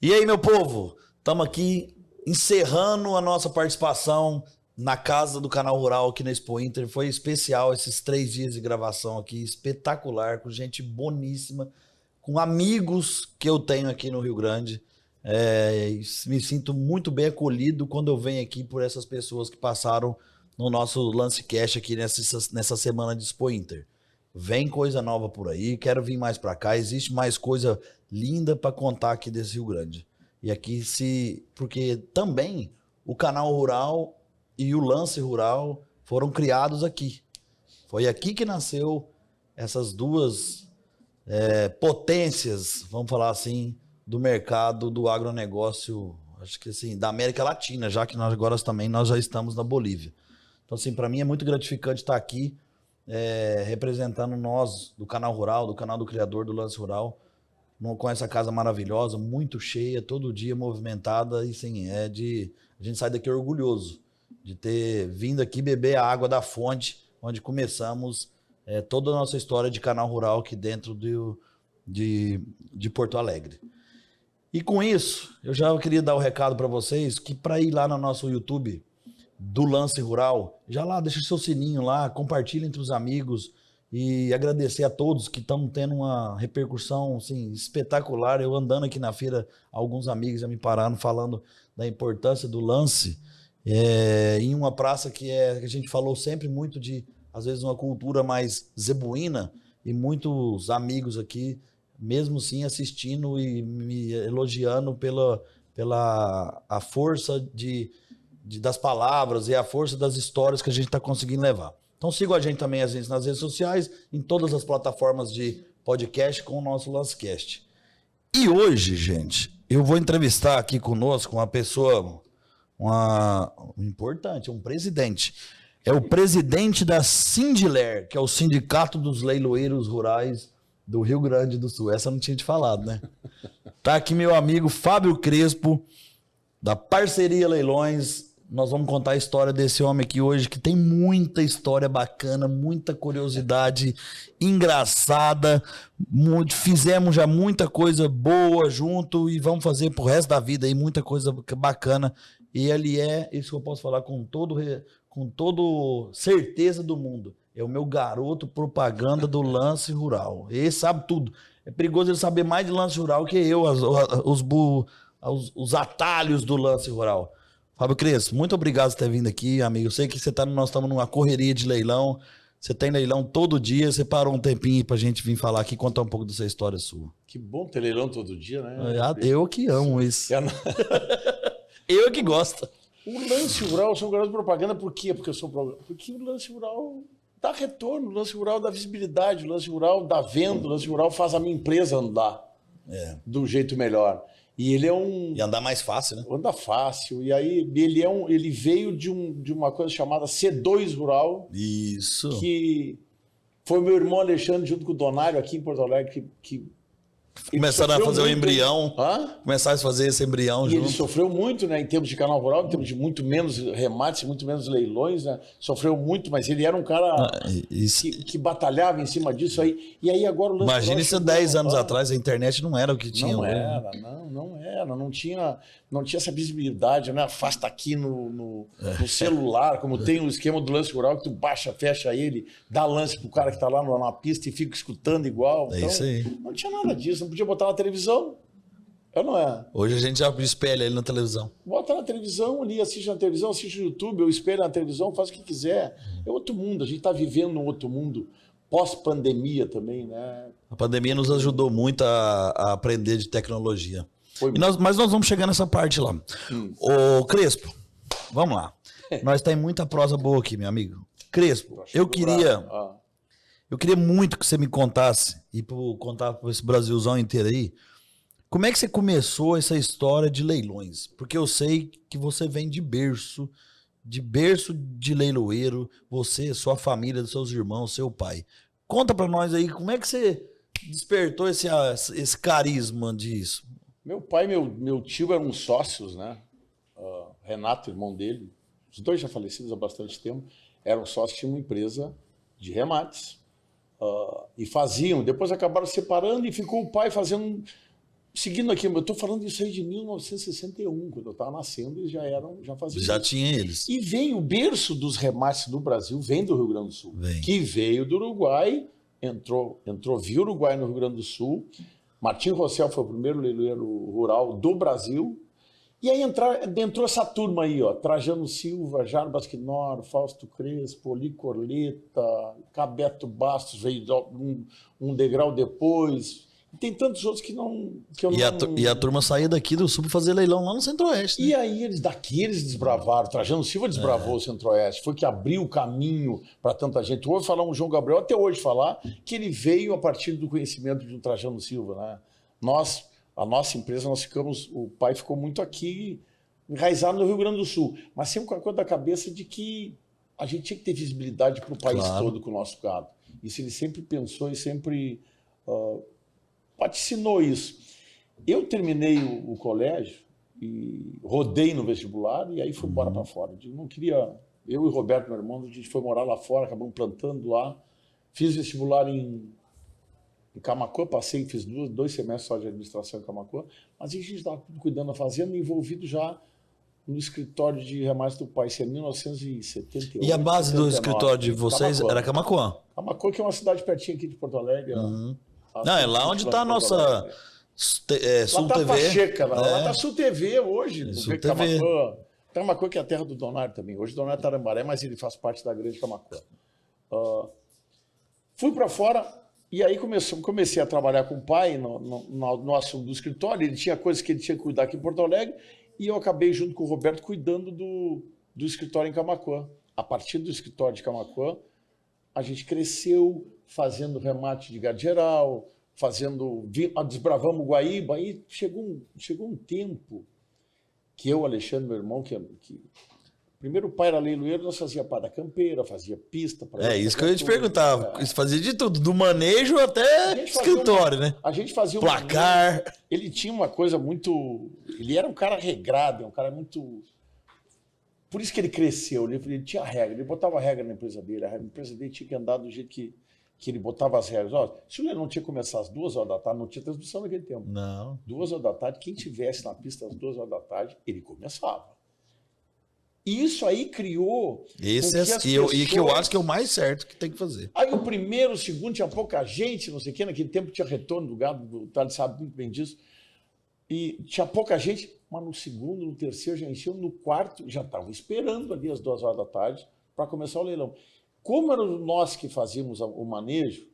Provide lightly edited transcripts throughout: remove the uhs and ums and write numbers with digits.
E aí, meu povo, estamos aqui encerrando a nossa participação na casa do Canal Rural aqui na Expo Inter. Foi especial esses 3 dias de gravação aqui, espetacular, com gente boníssima, com amigos que eu tenho aqui no Rio Grande. Me sinto muito bem acolhido quando eu venho aqui por essas pessoas que passaram no nosso Lancecast aqui nessa semana de Expo Inter. Vem coisa nova por aí, quero vir mais para cá, existe mais coisa linda para contar aqui desse Rio Grande. E aqui porque também o Canal Rural e o Lance Rural foram criados aqui. Foi aqui que nasceu essas duas potências, vamos falar assim, do mercado do agronegócio, acho que assim, da América Latina, já que nós já estamos na Bolívia. Então, assim, para mim é muito gratificante estar aqui representando nós do Canal Rural, do canal do criador do Lance Rural, com essa casa maravilhosa, muito cheia, todo dia movimentada, e sim, a gente sai daqui orgulhoso de ter vindo aqui beber a água da fonte, onde começamos toda a nossa história de Canal Rural aqui dentro de Porto Alegre. E com isso, eu já queria dar o recado para vocês que para ir lá no nosso YouTube do Lance Rural, já lá, deixa o seu sininho lá, compartilha entre os amigos e agradecer a todos que estão tendo uma repercussão assim, espetacular. Eu andando aqui na feira, alguns amigos já me pararam falando da importância do lance em uma praça que a gente falou sempre muito de, às vezes, uma cultura mais zebuína, e muitos amigos aqui, mesmo sim, assistindo e me elogiando pela a força das palavras e a força das histórias que a gente está conseguindo levar. Então sigam a gente também nas redes sociais, em todas as plataformas de podcast com o nosso Lancecast. E hoje, gente, eu vou entrevistar aqui conosco uma pessoa importante, um presidente. É o presidente da Sindiler, que é o Sindicato dos Leiloeiros Rurais do Rio Grande do Sul. Essa eu não tinha te falado, né? Tá aqui meu amigo Fábio Crespo, da Parceria Leilões. Nós vamos contar a história desse homem aqui hoje, que tem muita história bacana, muita curiosidade engraçada. Fizemos já muita coisa boa junto e vamos fazer pro resto da vida aí muita coisa bacana. E ele isso que eu posso falar com todo certeza do mundo, é o meu garoto propaganda do Lance Rural. Ele sabe tudo. É perigoso ele saber mais de Lance Rural que eu, os atalhos do Lance Rural. Fábio Crespo, muito obrigado por ter vindo aqui, amigo. Eu sei que nós estamos numa correria de leilão. Você tem leilão todo dia. Você parou um tempinho pra gente vir falar aqui e contar um pouco dessa história sua. Que bom ter leilão todo dia, né? Eu que amo isso. Eu que gosto. O Lance Rural, eu sou um garoto de propaganda, por quê? Porque o Lance Rural dá retorno, o Lance Rural dá visibilidade, o Lance Rural dá venda, o Lance Rural faz a minha empresa andar do jeito melhor. E ele E andar mais fácil, né? Anda fácil. E aí ele veio de uma coisa chamada C2 Rural. Isso. Que foi meu irmão Alexandre junto com o Donário aqui em Porto Alegre que começaram a fazer o embrião. Hã? Começaram a fazer esse embrião junto. Ele sofreu muito, né, em termos de canal rural, em termos de muito menos remates, muito menos leilões, né? Sofreu muito, mas ele era um cara que batalhava em cima disso aí. E aí agora o Lance Imagina isso 10 anos atrás, a internet não era o que tinha. Não era. Não tinha essa visibilidade, né? Afasta aqui no celular, como tem o esquema do Lance Rural, que tu baixa, fecha ele, dá lance pro cara que tá lá na pista e fica escutando igual. É isso aí. Não tinha nada disso, não podia botar na televisão. Não é? Hoje a gente já espelha ele na televisão. Bota na televisão ali, assiste na televisão, assiste no YouTube, eu espelho na televisão, faz o que quiser. É outro mundo, a gente tá vivendo um outro mundo. Pós-pandemia também, né? A pandemia nos ajudou muito a aprender de tecnologia. Mas nós vamos chegar nessa parte lá. Ô, Crespo, vamos lá. Nós temos muita prosa boa aqui, meu amigo. Crespo, eu queria muito que você me contasse, e contar para esse Brasilzão inteiro aí, como é que você começou essa história de leilões? Porque eu sei que você vem de berço de leiloeiro, você, sua família, seus irmãos, seu pai. Conta para nós aí, como é que você despertou esse carisma disso? Meu pai e meu tio eram sócios, né? Renato, irmão dele, os dois já falecidos há bastante tempo, eram sócios, tinham uma empresa de remates e faziam. Depois acabaram separando e ficou o pai fazendo Seguindo aqui, eu estou falando disso aí de 1961, quando eu estava nascendo, eles já faziam Já isso. tinha eles. E vem o berço dos remates no Brasil, vem do Rio Grande do Sul, Vem. que veio do Uruguai, entrou via Uruguai no Rio Grande do Sul. Martim Rossel foi o primeiro leiloeiro rural do Brasil. E aí entrou essa turma aí, ó, Trajano Silva, Jarbas Quinor, Fausto Crespo, Oli Corleta, Cabeto Bastos, veio um degrau depois. Tem tantos outros que eu não... E a turma saía daqui do sul pra fazer leilão lá no Centro-Oeste. Né? E aí eles desbravaram. Trajano Silva desbravou o Centro-Oeste. Foi que abriu o caminho para tanta gente. Ouve falar um João Gabriel, até hoje falar, que ele veio a partir do conhecimento de um Trajano Silva. Né? A nossa empresa, o pai ficou muito aqui, enraizado no Rio Grande do Sul. Mas sempre com a coisa da cabeça de que a gente tinha que ter visibilidade para o país todo com o nosso gado. Isso ele sempre pensou e sempre... vaticinou isso. Eu terminei o colégio e rodei no vestibular e aí fui embora para fora. Eu não queria... Eu e o Roberto, meu irmão, a gente foi morar lá fora, acabamos plantando lá. Fiz vestibular em Camaquã, fiz dois semestres só de administração em Camaquã, mas a gente estava cuidando da fazenda, envolvido já no escritório de remates do pai, isso é 1978. E a base do escritório de vocês era Camaquã? Camaquã, que é uma cidade pertinho aqui de Porto Alegre. Não, é lá onde está a nossa Sul lá tá TV. Pacheca, lá tá Sul TV hoje. Sul TV. Camaquã, que é a terra do Donário também. Hoje o Donário está em Tarambaré, mas ele faz parte da grande Camaquã. Fui para fora e aí comecei a trabalhar com o pai no assunto do escritório. Ele tinha coisas que ele tinha que cuidar aqui em Porto Alegre e eu acabei, junto com o Roberto, cuidando do escritório em Camaquã. A partir do escritório de Camaquã, a gente cresceu fazendo remate de gado geral, desbravamos o Guaíba. Aí chegou um tempo que eu, Alexandre, meu irmão, que primeiro o pai era leiloeiro, nós fazia pá da campeira, fazia pista. Isso que eu ia te perguntar. Isso fazia de tudo, do manejo até escritório, né? A gente fazia placar. Ele tinha uma coisa muito... Ele era um cara regrado, um cara muito... Por isso que ele cresceu, ele tinha regra, ele botava regra na empresa dele, a empresa dele tinha que andar do jeito que ele botava as regras. Se o leilão tinha que começar às 2 horas da tarde, não tinha transmissão naquele tempo. Não. 2 horas da tarde, quem tivesse na pista às 2 horas da tarde, ele começava. E isso aí criou... E que eu acho que é o mais certo que tem que fazer. Aí o primeiro, o segundo, tinha pouca gente, não sei o quê, naquele tempo tinha retorno do gado, o Thales sabe muito bem disso, e tinha pouca gente, mas no segundo, no terceiro já encheu, no quarto já estavam esperando ali às 2 horas da tarde para começar o leilão. Como éramos nós que fazíamos o manejo,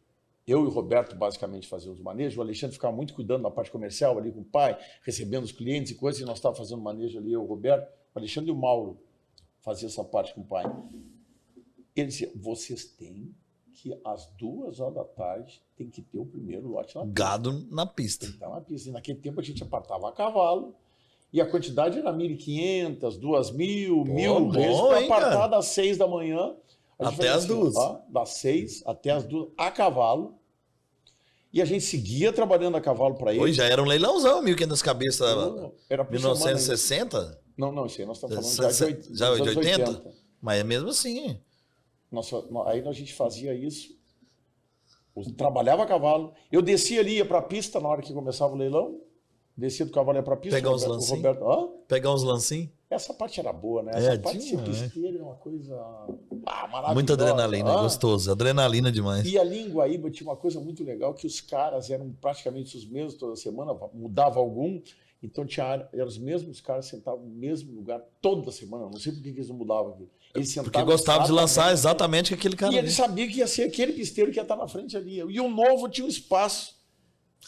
eu e o Roberto basicamente fazíamos o manejo, o Alexandre ficava muito cuidando da parte comercial ali com o pai, recebendo os clientes e coisas, e nós estávamos fazendo manejo ali, eu e o Roberto, o Alexandre e o Mauro faziam essa parte com o pai. Ele dizia, vocês têm que às 2 horas da tarde tem que ter o primeiro lote na pista. Gado na pista. Tem que estar na pista. E naquele tempo a gente apartava a cavalo, e a quantidade era 1.500, 2.000, 1.000 vezes para apartar das 6 da manhã. Até as 2. Das 6 até as 2, a cavalo. E a gente seguia trabalhando a cavalo para ele. Hoje já era um leilãozão, 1.500 cabeças. Era 1960? Não, isso aí nós estamos falando já de 80? Mas é mesmo assim. Aí a gente fazia isso. Trabalhava a cavalo. Eu descia ali, ia para a pista na hora que começava o leilão. Descia do cavalo, ia para a pista. Pegar uns lancinhos. Pegar uns lancinhos. Essa parte era boa, né? Essa parte de ser pisteiro é uma coisa maravilhosa. Muita adrenalina, gostoso. Adrenalina demais. E ali em Guaíba tinha uma coisa muito legal, que os caras eram praticamente os mesmos toda semana, mudava algum, então eram os mesmos caras sentavam no mesmo lugar toda semana. Não sei por que eles não mudavam aqui. Eles porque gostavam de lançar exatamente aquele cara. E ele sabia que ia ser aquele pisteiro que ia estar na frente ali. E o novo tinha um espaço.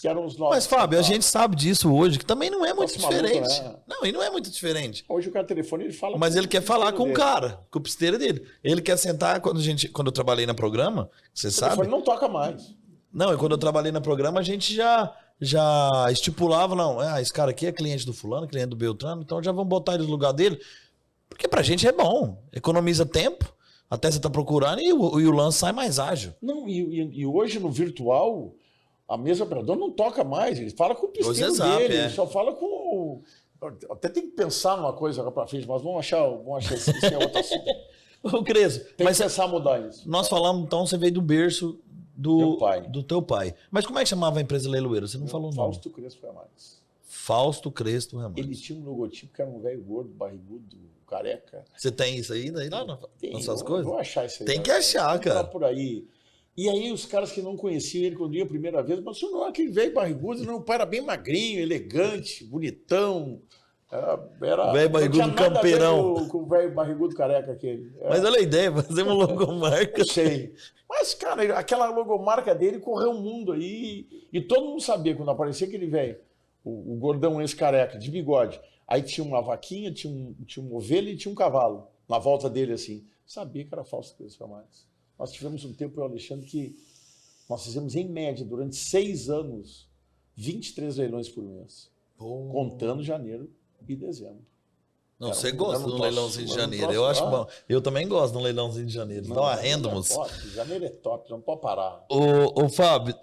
Que eram os novos. Mas, Fábio, a gente sabe disso hoje, que também não é muito diferente. Maluco, né? Não, e não é muito diferente. Hoje o cara telefone, ele fala. Mas ele quer falar com o cara, com o pisteiro dele. Ele quer sentar, quando eu trabalhei na programa, você sabe. O telefone não toca mais. Não, e quando eu trabalhei na programa, a gente já estipulava, não, esse cara aqui é cliente do fulano, cliente do Beltrano, então já vamos botar ele no lugar dele. Porque pra gente é bom, economiza tempo, até você tá procurando, e o lance sai mais ágil. Não, e hoje no virtual... A mesa operadora não toca mais, ele fala com o pisteiro dele, ele só fala com... Até tem que pensar numa coisa para frente, mas vamos achar isso é outro assunto. Ô, Crespo, tem que pensar mudar isso. Nós falamos, então, você veio do berço do teu pai. Mas como é que chamava a empresa leiloeira? Você não falou o nome. Fausto Crespo Remates. Fausto Cresto Ramalho. Ele tinha um logotipo que era um velho gordo, barrigudo, careca. Você tem isso aí daí lá nas suas coisas? Vou achar isso aí. Tem que achar, cara. Por aí. E aí os caras que não conheciam ele quando ia a primeira vez, mas não, aquele velho barrigudo, não, o pai era bem magrinho, elegante, bonitão. Velho barrigudo campeirão. Com o velho barrigudo careca aquele. Mas olha a ideia, fazer uma logomarca. Eu sei. Mas, cara, aquela logomarca dele correu o mundo aí. E todo mundo sabia quando aparecia aquele velho, o gordão esse careca, de bigode. Aí tinha uma vaquinha, tinha uma ovelha e tinha um cavalo na volta dele, assim. Sabia que era Fausto Cresto Ramalho. Nós tivemos um tempo, eu e o Alexandre, que nós fizemos, em média, durante 6 anos, 23 leilões por mês. Contando janeiro e dezembro. Não, você gosta de um leilãozinho de janeiro. Eu acho bom. Eu também gosto de um leilãozinho de janeiro. Dá uma renda, moço. Janeiro é top, não pode parar. Ô, Fábio,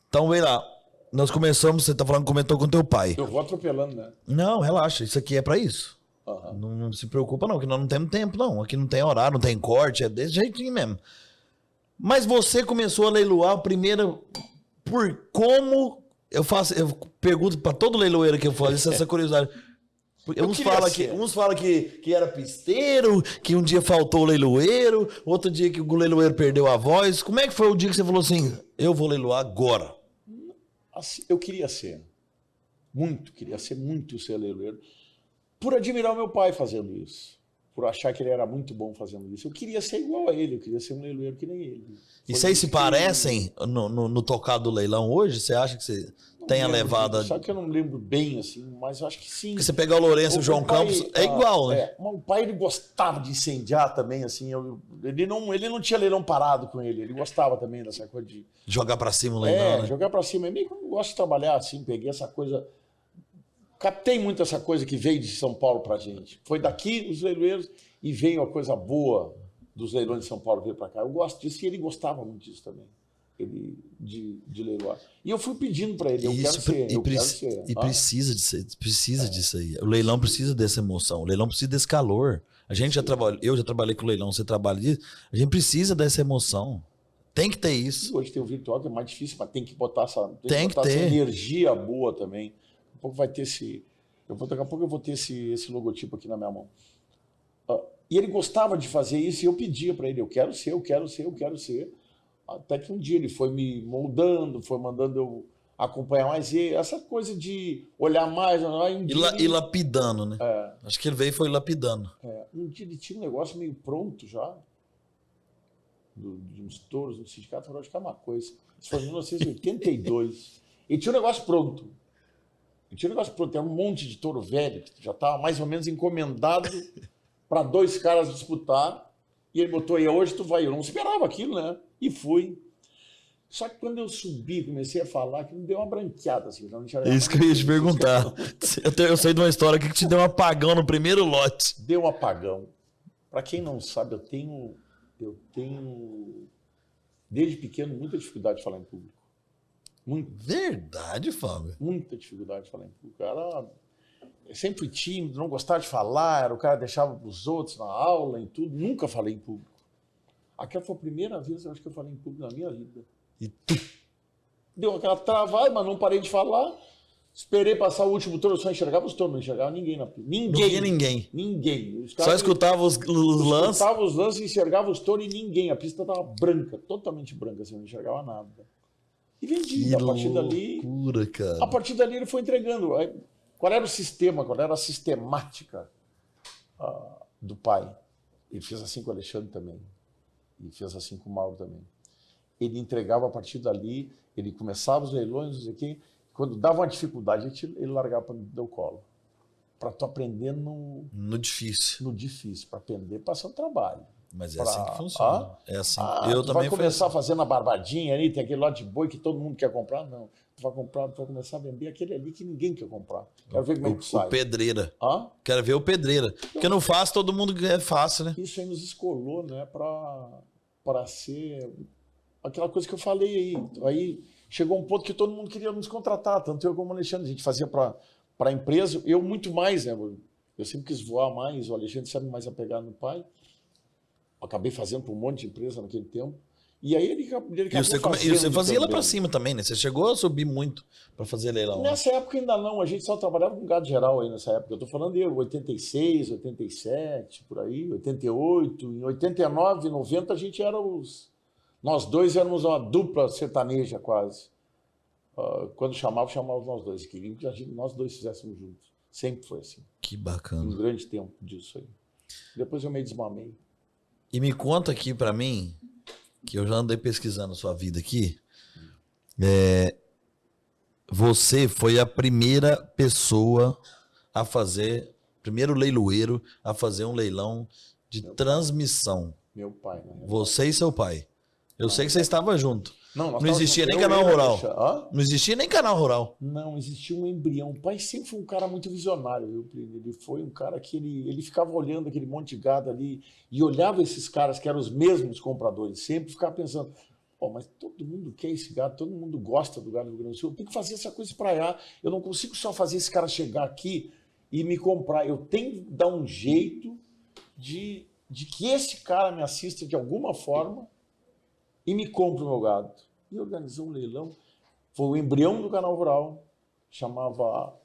então vem lá. Nós começamos, você tá falando que comentou com teu pai. Eu vou atropelando, né? Não, relaxa, isso aqui é pra isso. Uhum. Não se preocupa não, que nós não temos tempo não. Aqui não tem horário, não tem corte, é desse jeitinho mesmo. Mas você começou a leiloar primeiro por como... Eu pergunto pra todo leiloeiro que eu faço essa curiosidade. Uns falam que era pisteiro, que um dia faltou o leiloeiro, outro dia que o leiloeiro perdeu a voz. Como é que foi o dia que você falou assim, eu vou leiloar agora? Assim, eu queria ser muito ser leiloeiro, por admirar o meu pai fazendo isso, por achar que ele era muito bom fazendo isso. Eu queria ser igual a ele, eu queria ser um leiloeiro que nem ele. E vocês se parecem no tocado do leilão hoje? Você acha que você tenha levado... Só que eu não me lembro bem, assim, mas eu acho que sim. Porque você pegar o Lourenço e o João Campos, é igual, né? O pai, ele gostava de incendiar também, assim, ele não tinha leilão parado com ele gostava também dessa coisa de... Jogar pra cima o leilão, né? Jogar pra cima. É meio que eu gosto de trabalhar assim, peguei essa coisa... Captei muito essa coisa que veio de São Paulo pra gente. Foi daqui os leiloeiros e veio a coisa boa dos leilões de São Paulo vir pra cá. Eu gosto disso e ele gostava muito disso também. Ele de leiloar. E eu fui pedindo para ele, quero ser. E precisa disso aí. O leilão precisa dessa emoção, o leilão precisa desse calor. A gente já trabalhou, eu já trabalhei com o leilão, você trabalha disso, a gente precisa dessa emoção. Tem que ter isso. E hoje tem o virtual que é mais difícil, mas tem que botar essa ter energia boa também. Daqui a pouco vai ter daqui a pouco eu vou ter esse logotipo aqui na minha mão. E ele gostava de fazer isso e eu pedia para ele, eu quero ser. Até que um dia ele foi me moldando, foi mandando eu acompanhar mais ele. Essa coisa de olhar mais. E lapidando, né? Acho que ele veio e foi lapidando. Um dia ele tinha um negócio meio pronto já, de uns touros no sindicato, falou, acho que é uma coisa. Isso foi em 1982. Ele tinha um negócio pronto. Era um monte de touro velho, que já estava mais ou menos encomendado para 2 caras disputar. E ele botou aí, hoje tu vai. Eu não esperava aquilo, né? E fui. Só que quando eu subi, comecei a falar, que me deu uma branqueada. Assim, isso que eu ia te perguntar. Eu sei de uma história aqui que te deu um apagão no primeiro lote. Deu um apagão. Para quem não sabe, eu tenho, desde pequeno, muita dificuldade de falar em público. Muito. Verdade, Fábio? Muita dificuldade de falar em público. Eu sempre tímido, não gostava de falar, o cara deixava para os outros na aula e tudo. Nunca falei em público. Aquela foi a primeira vez, eu acho que eu falei em público na minha vida. E tu? Deu aquela travada, mas não parei de falar. Esperei passar o último touro, eu só enxergava os touros, não enxergava ninguém na pista. Ninguém. Só escutava os lances? Escutava os lances, enxergava os touros e ninguém. A pista estava branca, totalmente branca, assim, não enxergava nada. E vendi. A partir dali... loucura, cara. A partir dali ele foi entregando. Qual era o sistema, qual era a sistemática do pai? Ele fez assim com o Alexandre também. E fez assim com o Mauro também. Ele entregava a partir dali, ele começava os leilões, não sei o quê. Quando dava uma dificuldade, ele largava para me dar o colo. Para tu aprender no difícil. No difícil, para aprender passando trabalho. Mas é assim que funciona. É assim. Eu tu também vai começar fazendo a barbadinha ali, tem aquele lote de boi que todo mundo quer comprar? Não. Tu vai começar a vender aquele ali que ninguém quer comprar. Quero ver como é que sai. O pedreira. Quero ver o pedreira. Porque não faz, todo mundo é fácil, né? Isso aí nos escolou, né? Para ser aquela coisa que eu falei aí. Aí chegou um ponto que todo mundo queria nos contratar, tanto eu como o Alexandre. A gente fazia para a empresa, eu muito mais, né? Eu sempre quis voar mais, o Alexandre sabe mais apegar no pai. Eu acabei fazendo para um monte de empresa naquele tempo. E aí ele acabou E você fazia lá também. pra cima também, né? Você chegou a subir muito pra fazer leilão. Nessa época ainda não, a gente só trabalhava com gado geral aí nessa época. Eu tô falando de 86, 87, por aí, 88. Em 89, 90 a gente era Nós dois éramos uma dupla sertaneja quase. Quando chamava nós dois. Queriam que nós dois fizéssemos juntos. Sempre foi assim. Que bacana. Um grande tempo disso aí. Depois eu me desmamei. E me conta aqui pra mim, que eu já andei pesquisando a sua vida aqui. Você foi a primeira pessoa a fazer, primeiro leiloeiro a fazer um leilão de transmissão. Meu pai, né? Você e seu pai. Eu sei que você estava junto. Não existia nem canal rural. Não existia nem canal rural. Não, existia um embrião. O pai sempre foi um cara muito visionário, viu, Plínio? Ele foi um cara que ele ficava olhando aquele monte de gado ali e olhava esses caras que eram os mesmos compradores, sempre ficava pensando, pô, mas todo mundo quer esse gado, todo mundo gosta do gado do Rio Grande do Sul, eu tenho que fazer essa coisa espraiar, eu não consigo só fazer esse cara chegar aqui e me comprar, eu tenho que dar um jeito de que esse cara me assista de alguma forma e me compre o meu gado. E organizou um leilão. Foi o embrião do canal rural.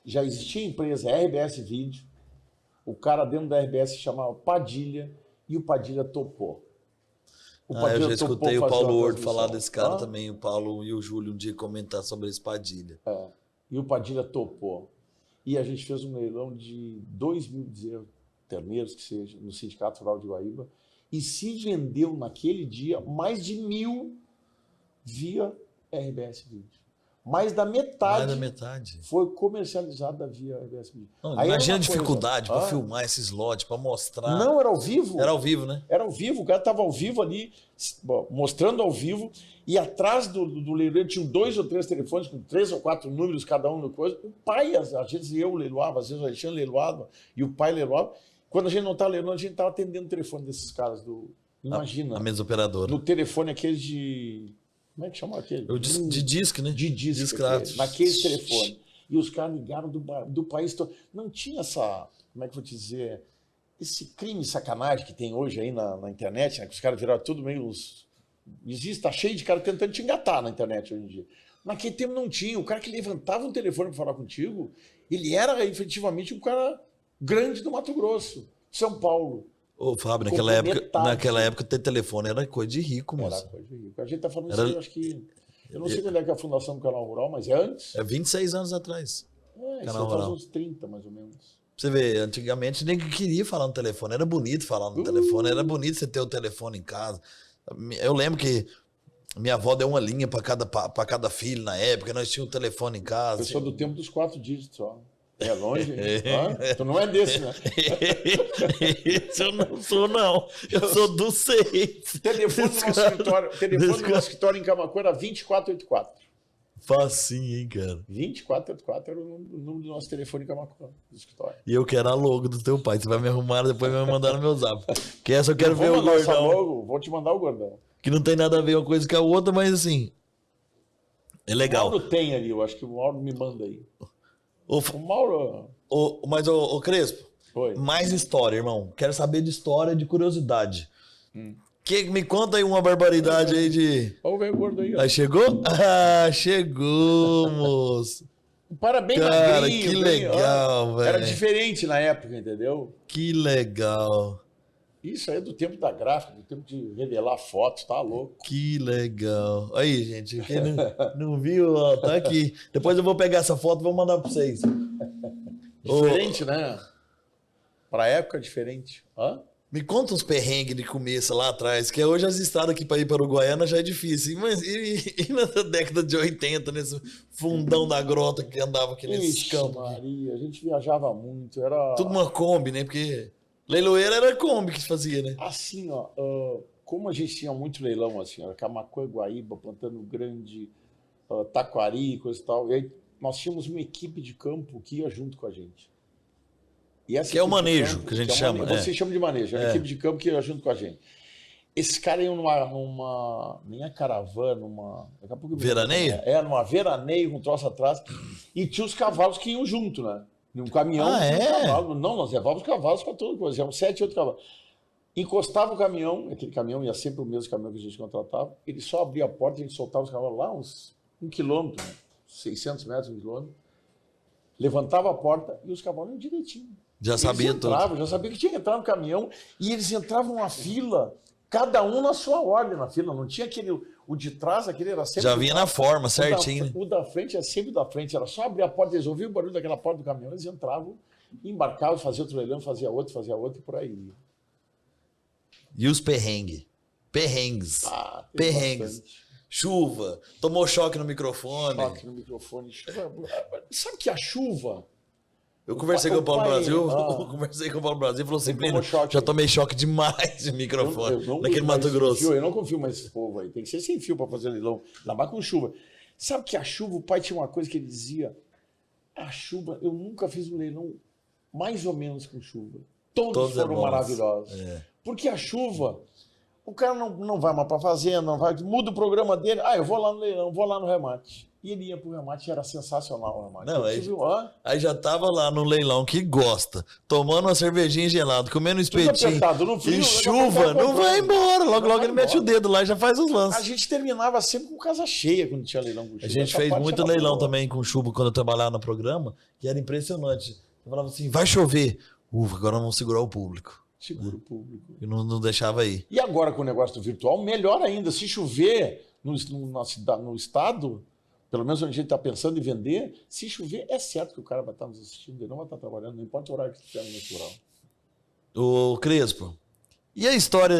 Já existia a empresa RBS Vídeo. O cara dentro da RBS chamava Padilha e o Padilha topou. Eu já escutei o Paulo Ordo falar desse cara também, o Paulo e o Júlio um dia comentar sobre esse Padilha. E o Padilha topou. E a gente fez um leilão de 2.000 terneiros, que seja, no Sindicato Rural de Guaíba, e se vendeu naquele dia mais de 1.000 via RBS Vídeo. Mais da metade foi comercializada via RBS Vídeo. Imagina a dificuldade para filmar esses lotes, para mostrar. Não, era ao vivo. Era ao vivo, né? Era ao vivo, o cara estava ao vivo ali, mostrando ao vivo, e atrás do leiloeiro tinham 2 ou 3 telefones com 3 ou 4 números cada um no coisa. O pai, às vezes eu leiloava, às vezes o Alexandre leiloava, e o pai leiloava. Quando a gente não estava leiloando, a gente estava atendendo o telefone desses caras Imagina. A mesa operadora. No telefone aquele de... Como é que chama aquele? De disco, né? De disco. Naquele telefone. E os caras ligaram do país todo. Não tinha essa... Como é que eu vou te dizer? Esse crime sacanagem que tem hoje aí na internet, né? Que os caras viraram tudo meio... Existe, tá cheio de cara tentando te engatar na internet hoje em dia. Naquele tempo não tinha. O cara que levantava um telefone para falar contigo, ele era efetivamente um cara grande do Mato Grosso, São Paulo. Ô, Fábio, naquela época ter telefone era coisa de rico, moço. Era coisa de rico. A gente tá falando isso aí, eu acho que... Eu não sei quando é que é a fundação do Canal Rural, mas é antes. É 26 anos atrás. Canal Rural. Faz uns 30, mais ou menos. Você vê, antigamente ninguém queria falar no telefone. Era bonito falar no telefone. Era bonito você ter o telefone em casa. Eu lembro que minha avó deu uma linha para cada filho na época. Nós tínhamos um telefone em casa. Eu sou do tempo dos 4 dígitos, ó. É longe, tu não é desse, né? Esse eu não sou, não. Eu sou do 6. Telefone do nosso escritório em Camacuã era 2484. Facinho, hein, cara? 2484 era o número do nosso telefone em Camacuã, do escritório. E eu quero a logo do teu pai. Você vai me arrumar, depois vai me mandar no meu zap. Porque essa eu quero ver o gordão. Logo, vou te mandar o gordão. Que não tem nada a ver uma coisa com a outra, mas assim... É legal. O Mauro tem ali, eu acho que o Mauro me manda aí. O Mauro... Mas, o Crespo, Oi. Mais história, irmão. Quero saber de história, de curiosidade. Me conta aí uma barbaridade aí de... Olha o velho gordo aí. Ó. Aí chegou? Ah, chegou, moço. Parabéns, cara, magrinho, que legal, velho. Era diferente na época, entendeu? Que legal. Isso aí é do tempo da gráfica, do tempo de revelar fotos, tá louco. Que legal. Aí, gente, quem não viu, ó, tá aqui. Depois eu vou pegar essa foto e vou mandar pra vocês. Diferente, né? Pra época, diferente. Me conta uns perrengues de começo lá atrás, que hoje as estradas aqui para ir para Uruguaiana já é difícil. Mas e na década de 80, nesse fundão da grota que andava aqui nesses campos? Maria, a gente viajava muito, era... Tudo uma Kombi, né? Porque leiloeira era Kombi que fazia, né? Assim, ó, como a gente tinha muito leilão, assim, ó, Camacuã, Guaíba, Pantano Grande, Taquari, coisa e tal, e aí nós tínhamos uma equipe de campo que ia junto com a gente. Que é o manejo, que a gente chama. Você chama de manejo, é a equipe de campo que ia junto com a gente. Esses caras iam nem a caravana, daqui a pouco veraneio? Numa veraneio com troço atrás, e tinha os cavalos que iam junto, né? Num caminhão, cavalo. Não, nós levávamos os cavalos para toda coisa, eram 7, 8 cavalos. encostava o caminhão, aquele caminhão ia sempre o mesmo caminhão que a gente contratava, ele só abria a porta, a gente soltava os cavalos lá uns 1 quilômetro, 600 metros, 1 quilômetro, levantava a porta e os cavalos iam direitinho. Já sabia tudo. Já sabia que tinha que entrar no caminhão e eles entravam numa fila, cada um na sua ordem na fila, não tinha aquele, o de trás, aquele era sempre... Já vinha na forma, certinho. O da frente era sempre da frente, era só abrir a porta, eles ouviam o barulho daquela porta do caminhão, eles entravam, embarcavam, faziam outro leilão, fazia outro e por aí. E os perrengues? Perrengues. Tem Perrengues. bastante. Chuva, tomou choque no microfone. Choque no microfone. Sabe que a chuva... Eu conversei com o Paulo Brasil, Ah. eu conversei com o Paulo Brasil e falou assim, Ele tomou Plínio, choque. já tomei choque demais de microfone, naquele Mato Grosso. Eu não confio mais nesse povo aí. Tem que ser sem fio para fazer leilão. Ainda mais com chuva. Sabe que a chuva, o pai tinha uma coisa que ele dizia, a chuva, eu nunca fiz um leilão mais ou menos com chuva. Todos foram bons. maravilhosos. É. Porque a chuva, o cara não vai mais para fazenda, não vai, muda o programa dele. Eu vou lá no leilão, vou lá no remate. E ele ia pro remate, era sensacional o remate. Não, aí já tava lá no leilão que gosta, tomando uma cervejinha gelada, comendo um espetinho apertado no frio, e daqui a chuva, pouco não vai embora. Logo vai ele mete o embora. dedo lá e já faz os A lances. gente terminava sempre com casa cheia quando tinha leilão com chuva. A gente Essa fez parte muito era leilão boa. também com chuva quando eu trabalhava no programa, que era impressionante. Eu falava assim, vai chover. Agora vamos segurar o público. Segura o público. E não deixava ir. E agora com o negócio do virtual, melhor ainda. Se chover no estado, pelo menos onde a gente está pensando em vender, se chover, é certo que o cara vai estar nos assistindo, ele não vai estar trabalhando, não importa o horário que estiver no natural. Ô, Crespo, e a história...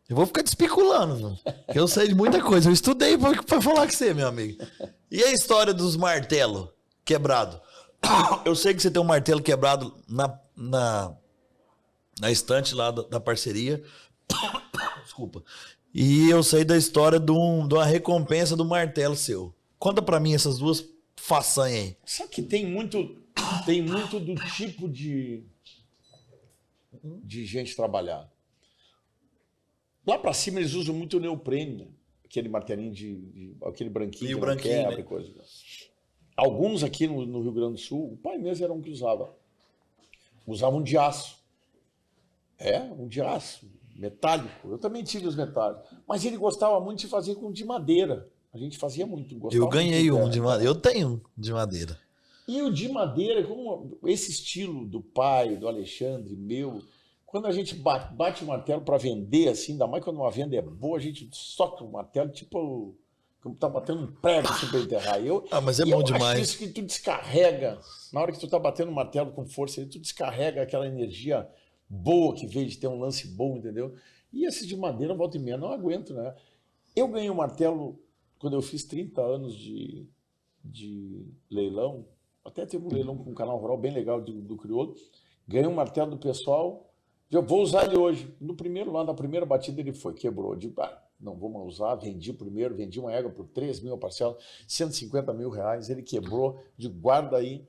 Eu vou ficar te especulando, viu? Porque eu sei de muita coisa. Eu estudei pra falar com você, meu amigo. E a história dos martelos quebrados? Eu sei que você tem um martelo quebrado na estante lá da parceria. Desculpa. E eu sei da história de uma recompensa do martelo seu. Conta pra mim essas duas façanhas aí. Sabe que tem muito do tipo de gente trabalhar. Lá para cima eles usam muito o neoprene, né? Aquele martelinho aquele branquinho, E o que não branquinho, quebra né? e coisa. Alguns aqui no Rio Grande do Sul, o pai mesmo era um que usava. Usavam de aço. Um de aço, metálico. Eu também tive os metálicos. Mas ele gostava muito de fazer com de madeira. A gente fazia muito. Eu ganhei muito um de madeira. Eu tenho um de madeira. E o de madeira, como esse estilo do pai, do Alexandre, meu, quando a gente bate o martelo para vender, assim, ainda mais quando uma venda é boa, a gente soca o martelo, tipo, como tá batendo um prego assim para enterrar. Mas é e bom eu demais. acho isso que tu descarrega, na hora que tu tá batendo o martelo com força, tu descarrega aquela energia boa que veio de ter um lance bom, entendeu? E esse de madeira, volta e meia, não aguento, né? Eu ganhei o martelo quando eu fiz 30 anos de leilão, até teve um leilão com um canal rural bem legal do Crioulo, ganhei um martelo do pessoal, eu vou usar ele hoje. No primeiro, lá na primeira batida ele quebrou. Eu digo, não vamos usar, vendi uma égua por 3 mil a parcela, 150 mil reais, ele quebrou, digo, guarda aí,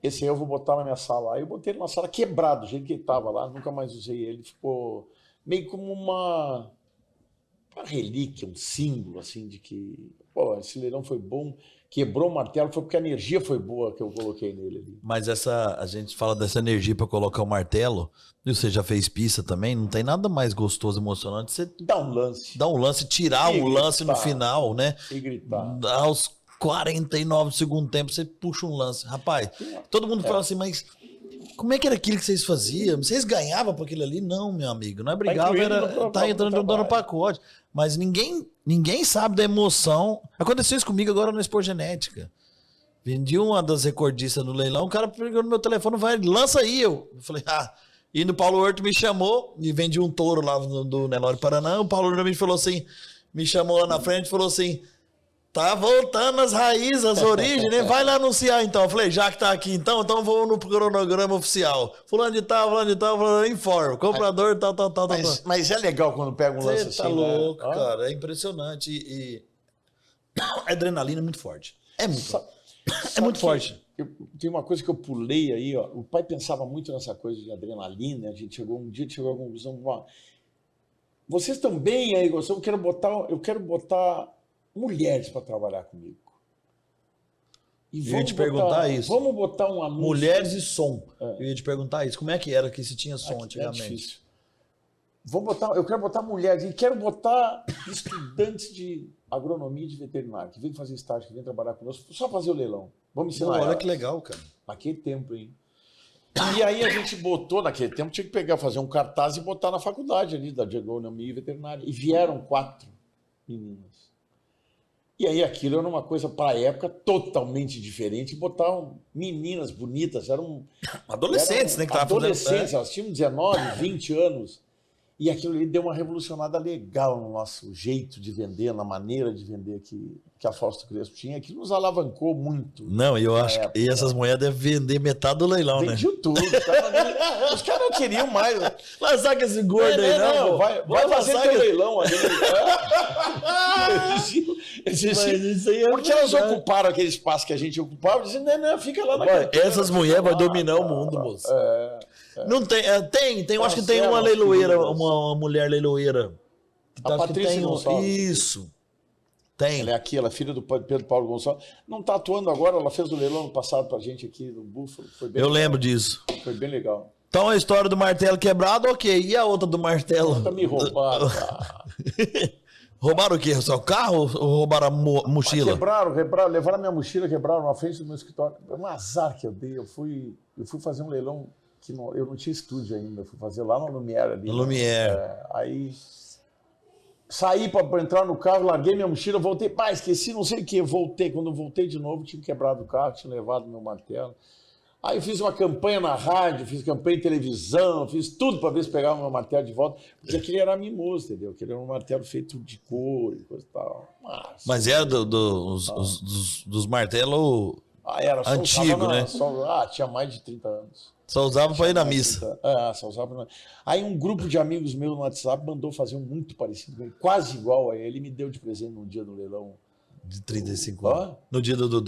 esse aí eu vou botar na minha sala. Aí eu botei ele na sala quebrado, do jeito que ele estava lá, nunca mais usei ele, ficou meio como uma relíquia, um símbolo, assim, de que, esse leilão foi bom, quebrou o martelo, foi porque a energia foi boa que eu coloquei nele ali. Mas a gente fala dessa energia para colocar o martelo, e você já fez pista também, não tem nada mais gostoso, emocionante, você Dá um lance. Tirar E o lance no gritar. final, né? E gritar. Aos 49 do segundo tempo, você puxa um lance. Rapaz, todo mundo fala assim, mas como é que era aquilo que vocês faziam? Vocês ganhavam por aquilo ali? Não, meu amigo, não é brigava, tá entrando no pacote. Mas ninguém sabe da emoção. Aconteceu isso comigo agora no Expo Genética. Vendi uma das recordistas no leilão, o cara pegou no meu telefone, vai, lança aí. Eu falei, E no Paulo Horto me chamou e vendi um touro lá do Nelore Paraná. O Paulo Horto me falou assim, me chamou lá na frente e falou assim, tá voltando as raízes, as origens, né? Vai lá anunciar então. Eu falei, já que tá aqui então vamos no cronograma oficial. Fulano de tal, informa. Comprador, tal. Mas é legal quando pega um lance assim. Você tá louco, cara. É impressionante. E a adrenalina é muito forte. É muito forte. Tem uma coisa que eu pulei aí, ó. O pai pensava muito nessa coisa de adrenalina. Um dia chegou à conclusão, vocês estão bem aí, eu quero botar mulheres para trabalhar comigo. E eu ia te perguntar isso. Vamos botar um anúncio. Mulheres e som. Eu ia te perguntar isso. Como é que era que se tinha som antigamente? É difícil. eu quero botar mulheres e quero botar estudantes de agronomia e de veterinário, que vem fazer estágio, que vem trabalhar conosco, só fazer o leilão. Vamos ensinar Olha elas. que legal, cara. Naquele tempo, hein? E aí a gente botou, naquele tempo, tinha que pegar, fazer um cartaz e botar na faculdade ali, da agronomia e veterinária. E vieram 4 meninas. E aí aquilo era uma coisa, para a época, totalmente diferente. Botavam meninas bonitas, eram... Adolescentes, né? Que adolescentes, elas tinham 19, 20 anos. E aquilo ali deu uma revolucionada legal no nosso jeito de vender, na maneira de vender que a Fausto Crespo tinha. Aquilo nos alavancou muito. Não, eu acho que e essas mulheres devem vender metade do leilão, né? Vendiam tudo. Os caras não queriam mais. Mas sabe que esse gordo aí, não? Vai fazer teu leilão ali. Porque elas ocuparam aquele espaço que a gente ocupava, dizendo, não, fica lá na essas mulheres vão dominar o mundo, moço. Não tem, eu acho que tem uma leiloeira, uma mulher leiloeira. A Patrícia Gonçalves. Isso. Tem. Ela é aqui, ela é filha do Pedro Paulo Gonçalves. Não está atuando agora, ela fez o leilão ano passado pra gente aqui no Búfalo. Foi bem eu legal. lembro disso. Foi bem legal. Então a história do martelo quebrado, ok. E a outra do martelo? Tá me roubando, cara. Roubaram o quê? O seu carro ou roubaram a mochila? Quebraram, levaram a minha mochila, quebraram na frente do meu escritório. É um azar que eu dei. Eu fui fazer um leilão que eu não tinha estúdio ainda. Eu fui fazer lá no Lumière ali. No Lumière. Aí saí para entrar no carro, larguei minha mochila, voltei. Pá, esqueci, não sei o que. Voltei. Quando eu voltei de novo, tinha quebrado o carro, tinha levado meu martelo. Aí eu fiz uma campanha na rádio, fiz campanha em televisão, fiz tudo para ver se pegava meu martelo de volta, porque aquele era mimoso, entendeu? Aquele era um martelo feito de couro e coisa e tal. Mas era dos martelos antigos, né? Tinha mais de 30 anos. Só usava para ir na missa. Só usava. Aí um grupo de amigos meus no WhatsApp mandou fazer um muito parecido com ele, quase igual a ele, me deu de presente num dia do leilão. De 35 anos. No dia do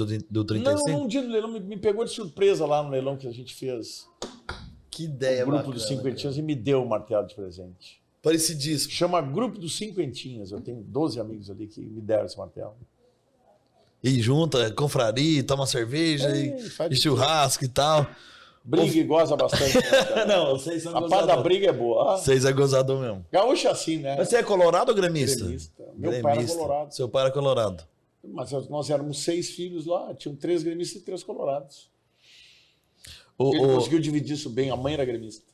35? Não, num dia do leilão, me pegou de surpresa lá no leilão que a gente fez. Que ideia, o grupo dos Cinquentinhas e me deu o martelo de presente. Parecidíssimo. Chama Grupo dos Cinquentinhas. Eu tenho 12 amigos ali que me deram esse martelo. E junta, confraria, toma cerveja e churrasco e tal. Briga e goza bastante. Né, não, vocês são gozadores. A parte da briga é boa. Vocês é gozador mesmo. Gaúcho é assim, né? Mas você é colorado ou gremista? Gremista. Meu pai era colorado. Seu pai era colorado. Mas nós éramos 6 filhos lá, tinham 3 gremistas e 3 colorados. Ele conseguiu dividir isso bem, a mãe era gremista.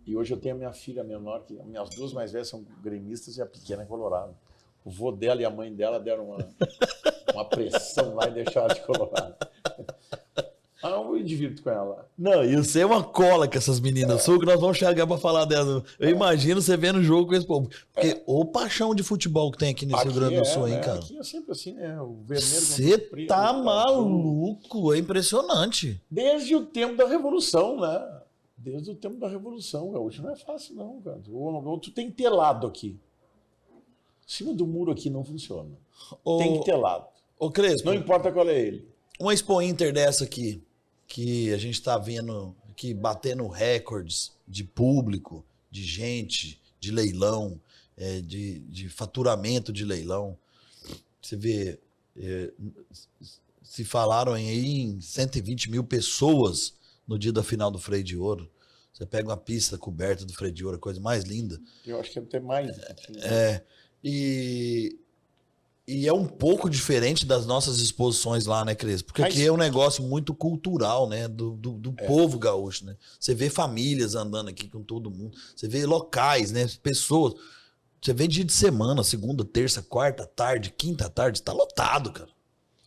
E hoje eu tenho a minha filha menor, que minhas 2 mais velhas são gremistas e a pequena é colorada. O vô dela e a mãe dela deram uma pressão lá e deixaram de colorado. Eu me divirto com ela. Não, e você é uma cola com essas meninas suas, que nós vamos chegar pra falar delas. Eu imagino você vendo o jogo com esse povo. Porque o paixão de futebol que tem aqui nesse Rio Grande do Sul, hein, cara? Aqui é sempre assim, né? O vermelho. Você tá maluco, é impressionante. Desde o tempo da Revolução, né? Desde o tempo da Revolução. Hoje não é fácil, não, cara. Tu tem telado aqui. Em cima do muro aqui não funciona. Tem que ter lado. Ô, Crespo. Não importa qual é ele. Uma Expo Inter dessa aqui, que a gente tá vendo aqui batendo recordes de público, de gente, de leilão, de faturamento de leilão. Você vê, se falaram aí em 120 mil pessoas no dia da final do Freio de Ouro. Você pega uma pista coberta do Freio de Ouro, a coisa mais linda. Eu acho que deve ter mais. E é um pouco diferente das nossas exposições lá, né, Crespo? Porque aqui é um negócio muito cultural, né? Do povo gaúcho, né? Você vê famílias andando aqui com todo mundo. Você vê locais, né? Pessoas. Você vê dia de semana, segunda, terça, quarta tarde, quinta tarde. Tá lotado, cara.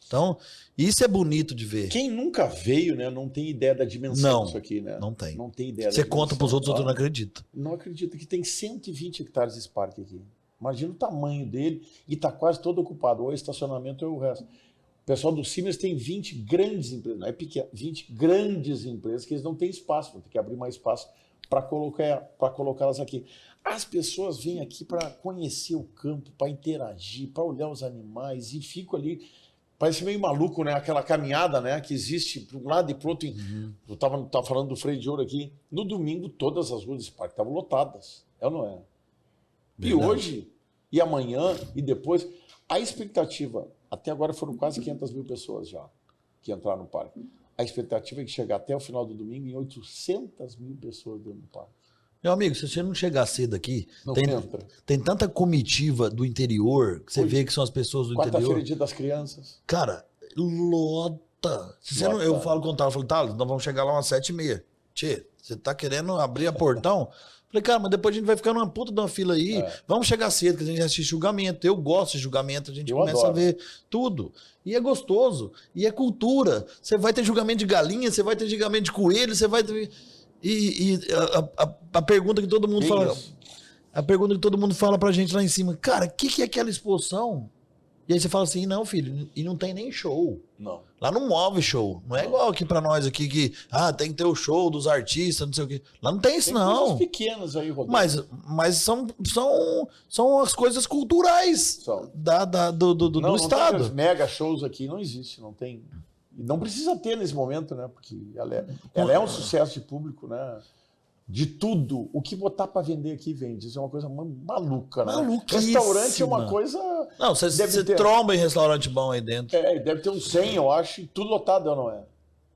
Então, isso é bonito de ver. Quem nunca veio, né? Não tem ideia da dimensão disso aqui, né? Não tem. Não tem ideia. Você conta pros outros, outros não acreditam. Não acredito que tem 120 hectares esse parque aqui. Imagina o tamanho dele e está quase todo ocupado. Ou é estacionamento ou é o resto. O pessoal do Siemens tem 20 grandes empresas, não é pequeno, 20 grandes empresas que eles não têm espaço, vão ter que abrir mais espaço para colocá-las aqui. As pessoas vêm aqui para conhecer o campo, para interagir, para olhar os animais e ficam ali. Parece meio maluco, né? Aquela caminhada, né? Que existe para um lado e para o outro. Eu estava falando do Freio de Ouro aqui. No domingo, todas as ruas desse parque estavam lotadas. É ou não é? E hoje, e amanhã, e depois, a expectativa, até agora foram quase 500 mil pessoas já que entraram no parque. A expectativa é que chegar até o final do domingo em 800 mil pessoas dentro do parque. Meu amigo, se você não chegar cedo aqui, Não tem, entra. tem tanta comitiva do interior, que você Hoje, vê que são as pessoas do Quarta-feira é interior. dia das crianças. Cara, lota. Se você não, eu falo com o Thales, eu falo, Thales, nós vamos chegar lá umas 7h30. Tchê, você tá querendo abrir a portão? Falei, cara, mas depois a gente vai ficar numa puta de uma fila aí. Vamos chegar cedo, que a gente assiste julgamento. Eu gosto de julgamento, a gente começa a ver tudo. E é gostoso. E é cultura. Você vai ter julgamento de galinha, você vai ter julgamento de coelho, você vai ter... E a pergunta que todo mundo fala... A pergunta que todo mundo fala pra gente lá em cima, cara, o que é aquela exposição? E aí você fala assim, não, filho, e não tem nem show. Não. Lá não move show. Não é igual aqui pra nós aqui que, tem que ter o show dos artistas, não sei o quê. Lá não tem isso, Tem não. coisas pequenas aí, Rodolfo. Mas são as coisas culturais do Não estado. tem mega shows aqui, não existe, não tem. E não precisa ter nesse momento, né? Porque ela é um sucesso de público, né? De tudo. O que botar para vender aqui vende. Isso é uma coisa maluca, né? Maluquíssima. Restaurante é uma coisa... Não, você tromba em restaurante bom aí dentro. Deve ter uns 100, eu acho, e tudo lotado, não é?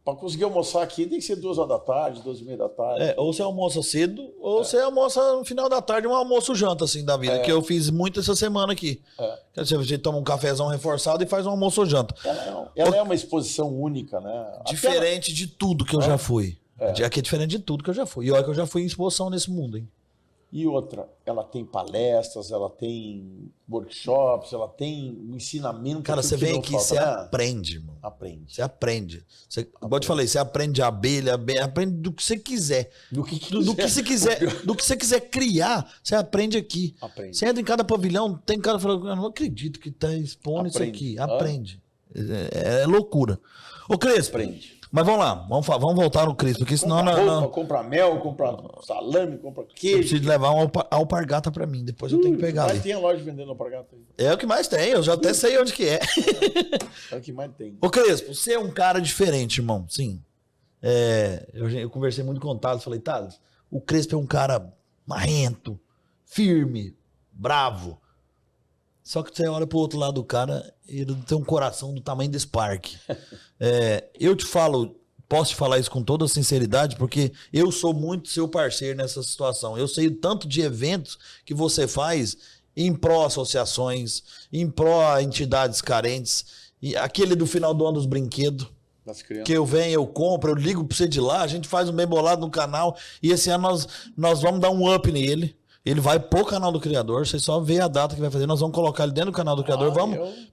Para conseguir almoçar aqui tem que ser 2 horas da tarde, 2h30 da tarde. Ou você almoça cedo, ou você almoça no final da tarde, um almoço-janta, assim, da vida, que eu fiz muito essa semana aqui. Quer dizer, a gente toma um cafezão reforçado e faz um almoço-janta. Ela é uma exposição única, né? Diferente de tudo que eu já fui. Aqui é diferente de tudo que eu já fui. E olha que eu já fui em exposição nesse mundo, hein? E outra, ela tem palestras, ela tem workshops, ela tem um ensinamento. Cara, você vem aqui, você aprende, irmão. Aprende. Você aprende. Igual eu te falei, você aprende de abelha, aprende do que você quiser. Do que você quiser. Do que você quiser criar, você aprende aqui. Aprende. Você entra em cada pavilhão, tem cara falando, eu não acredito que tá expondo isso aqui. Aprende. É loucura. Ô, Crespo. Aprende. Mas vamos lá, vamos voltar no Crespo, porque senão... Compra mel, compra salame, compra queijo. Eu preciso levar uma alpargata pra mim, depois eu tenho que pegar ali. Mas tem a loja vendendo alpargata aí. É o que mais tem, eu já até sei onde que é. É o que mais tem. Ô Crespo, você é um cara diferente, irmão, sim. Eu conversei muito com o Thales, falei, Thales, o Crespo é um cara marrento, firme, bravo. Só que você olha pro outro lado do cara e ele tem um coração do tamanho desse parque. Eu te falo, posso te falar isso com toda sinceridade, porque eu sou muito seu parceiro nessa situação. Eu sei o tanto de eventos que você faz em pró-associações, em pró-entidades carentes. E aquele do final do ano dos brinquedos. Das crianças. Que eu venho, eu compro, eu ligo pra você de lá, a gente faz um bem bolado no canal. E esse ano nós vamos dar um up nele. Ele vai pro canal do criador, você só vê a data que vai fazer, nós vamos colocar ele dentro do canal do criador,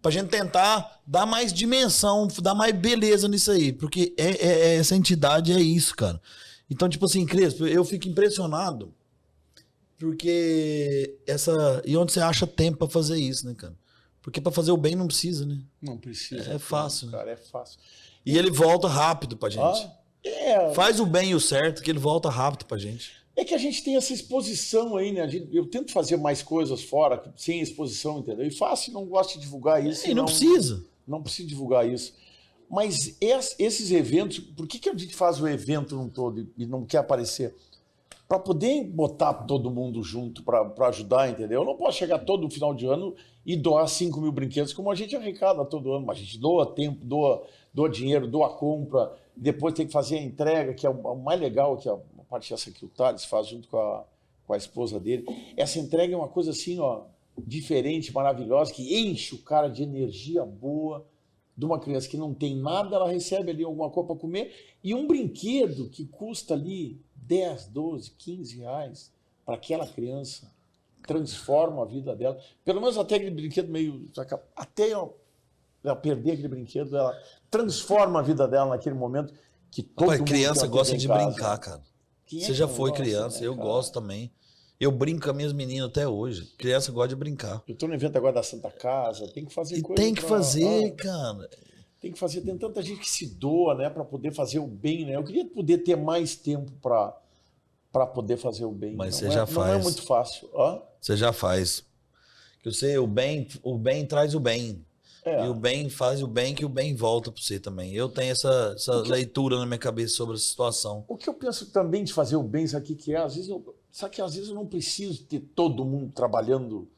pra gente tentar dar mais dimensão, dar mais beleza nisso aí, porque essa entidade é isso, cara. Então, tipo assim, Crespo, eu fico impressionado, porque e onde você acha tempo pra fazer isso, né, cara? Porque pra fazer o bem não precisa, né? Não precisa. É fácil. Cara, é fácil. E ele volta rápido pra gente. Faz o bem e o certo, que ele volta rápido pra gente. É que a gente tem essa exposição aí, né? Eu tento fazer mais coisas fora, sem exposição, entendeu? E faço e não gosto de divulgar isso. E não precisa. Não precisa divulgar isso. Mas esses eventos, por que a gente faz o evento num todo e não quer aparecer? Para poder botar todo mundo junto, para ajudar, entendeu? Eu não posso chegar todo final de ano e doar 5 mil brinquedos, como a gente arrecada todo ano. Mas a gente doa tempo, doa dinheiro, doa compra, depois tem que fazer a entrega, que é o mais legal, que é a parte essa que o Thales faz junto com a esposa dele. Essa entrega é uma coisa assim, ó, diferente, maravilhosa, que enche o cara de energia boa. De uma criança que não tem nada, ela recebe ali alguma coisa para comer, e um brinquedo que custa ali 10, 12, 15 reais para aquela criança, transforma a vida dela. Pelo menos até aquele brinquedo meio... Até ela perder aquele brinquedo, ela transforma a vida dela naquele momento que todo mundo... Criança gosta de brincar, cara. Você já foi criança, né, eu gosto também. Eu brinco com as minhas meninas até hoje. Criança gosta de brincar. Eu tô no evento agora da Santa Casa, tem que fazer coisa. Tem que fazer, cara. Tem que fazer. Tem tanta gente que se doa, né, para poder fazer o bem, né? Eu queria poder ter mais tempo para poder fazer o bem. Mas você já faz. Não é muito fácil. Você já faz. Que o bem traz o bem. E o bem faz o bem, que o bem volta para você também. Eu tenho essa leitura na minha cabeça sobre essa situação. O que eu penso também de fazer o bem, sabe o que é? Às vezes eu não preciso ter todo mundo trabalhando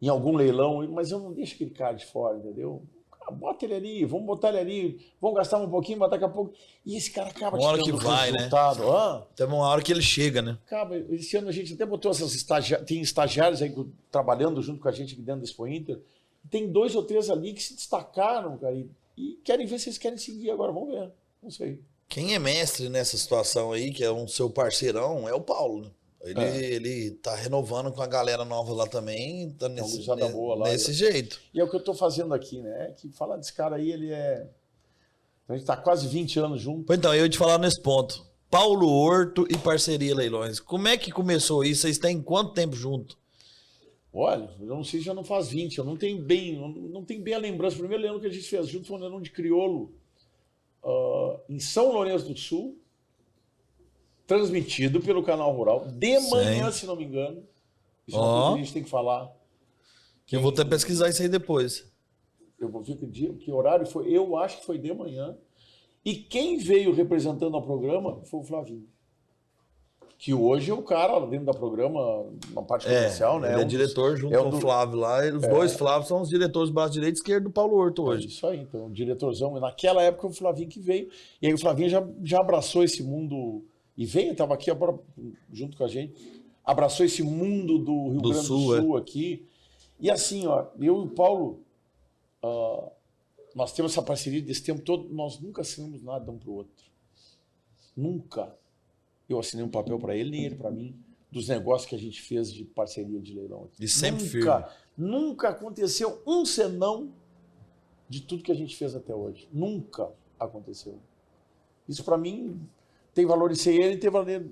em algum leilão, mas eu não deixo aquele cara de fora, entendeu? bota ele ali, vamos botar ele ali, vamos gastar um pouquinho, mas daqui a pouco... E esse cara acaba Uma hora te que dando vai, resultado. né? Teve uma hora que ele chega, né? Acaba, esse ano a gente até botou essas estagiários, tem estagiários aí trabalhando junto com a gente aqui dentro da Expo Inter. Tem 2 ou 3 ali que se destacaram, cara, e querem ver se eles querem seguir agora, vamos ver, não sei. Quem é mestre nessa situação aí, que é um seu parceirão, é o Paulo, né? Ele tá renovando com a galera nova lá também, tá nesse jeito. E é o que eu tô fazendo aqui, né? É que falar desse cara aí, ele é... A gente tá quase 20 anos junto. Pois então, eu ia te falar nesse ponto. Paulo Horto e Parceria Leilões. Como é que começou isso? Vocês têm quanto tempo junto? Olha, eu não sei se já não faz 20, eu não tenho bem a lembrança. O primeiro leilão que a gente fez junto foi um leilão de crioulo em São Lourenço do Sul, transmitido pelo Canal Rural, de manhã, se não me engano. Isso é uma coisa que a gente tem que falar. Eu vou até pesquisar isso aí depois. Eu vou ver que horário foi. Eu acho que foi de manhã. E quem veio representando o programa foi o Flavinho. Que hoje é o cara lá dentro do programa, na parte comercial, né? Ele é diretor junto com o Flávio lá. Os dois Flávios são os diretores do braço direito e esquerdo do Paulo Horto hoje. Isso aí, então, o diretorzão. Naquela época o Flavinho que veio. E aí o Flavinho já abraçou esse mundo. E veio, estava aqui agora junto com a gente. Abraçou esse mundo do Rio Grande do Sul aqui. E assim, ó, eu e o Paulo, nós temos essa parceria desse tempo todo, nós nunca assinamos nada um para o outro. Nunca. Eu assinei um papel para ele, nem ele para mim, dos negócios que a gente fez de parceria de leilão aqui. E sempre firme. Nunca aconteceu um senão de tudo que a gente fez até hoje. Nunca aconteceu. Isso para mim tem valor em ser ele, tem valor...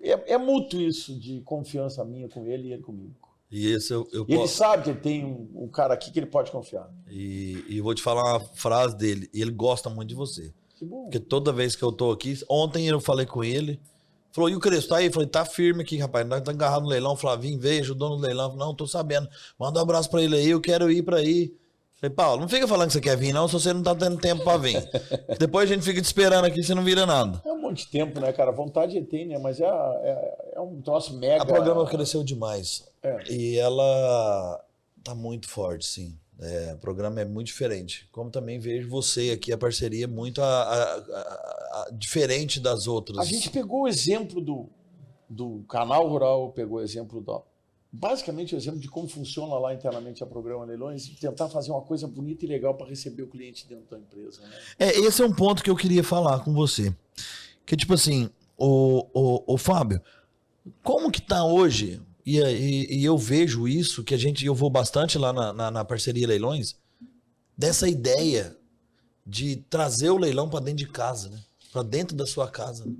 É mútuo isso, de confiança minha com ele e ele comigo. E esse ele sabe que ele tem um cara aqui que ele pode confiar. E eu vou te falar uma frase dele, e ele gosta muito de você. Que bom. Porque toda vez que eu tô aqui, ontem eu falei com ele, falou, e o Crespo, tá aí? Eu falei, tá firme aqui, rapaz, nós estamos agarrados no leilão, o Flavinho veio, ajudou no leilão, não, tô sabendo, manda um abraço pra ele aí, eu quero ir pra aí. Falei, Paulo, não fica falando que você quer vir não, se você não tá tendo tempo pra vir. Depois a gente fica te esperando aqui, você não vira nada. É um monte de tempo, né, cara? Vontade tem, né? Mas é um troço mega... A programa cresceu demais. E ela tá muito forte, sim. O programa é muito diferente. Como também vejo você aqui, a parceria muito diferente das outras. A gente pegou o exemplo do Canal Rural, pegou o exemplo basicamente o exemplo de como funciona lá internamente a programa Leilões e tentar fazer uma coisa bonita e legal para receber o cliente dentro da empresa. Né? Esse é um ponto que eu queria falar com você. Que tipo assim, o Fábio, como que tá hoje, e eu vejo isso, que eu vou bastante lá na parceria Leilões, dessa ideia de trazer o leilão para dentro de casa, né? Para dentro da sua casa, né?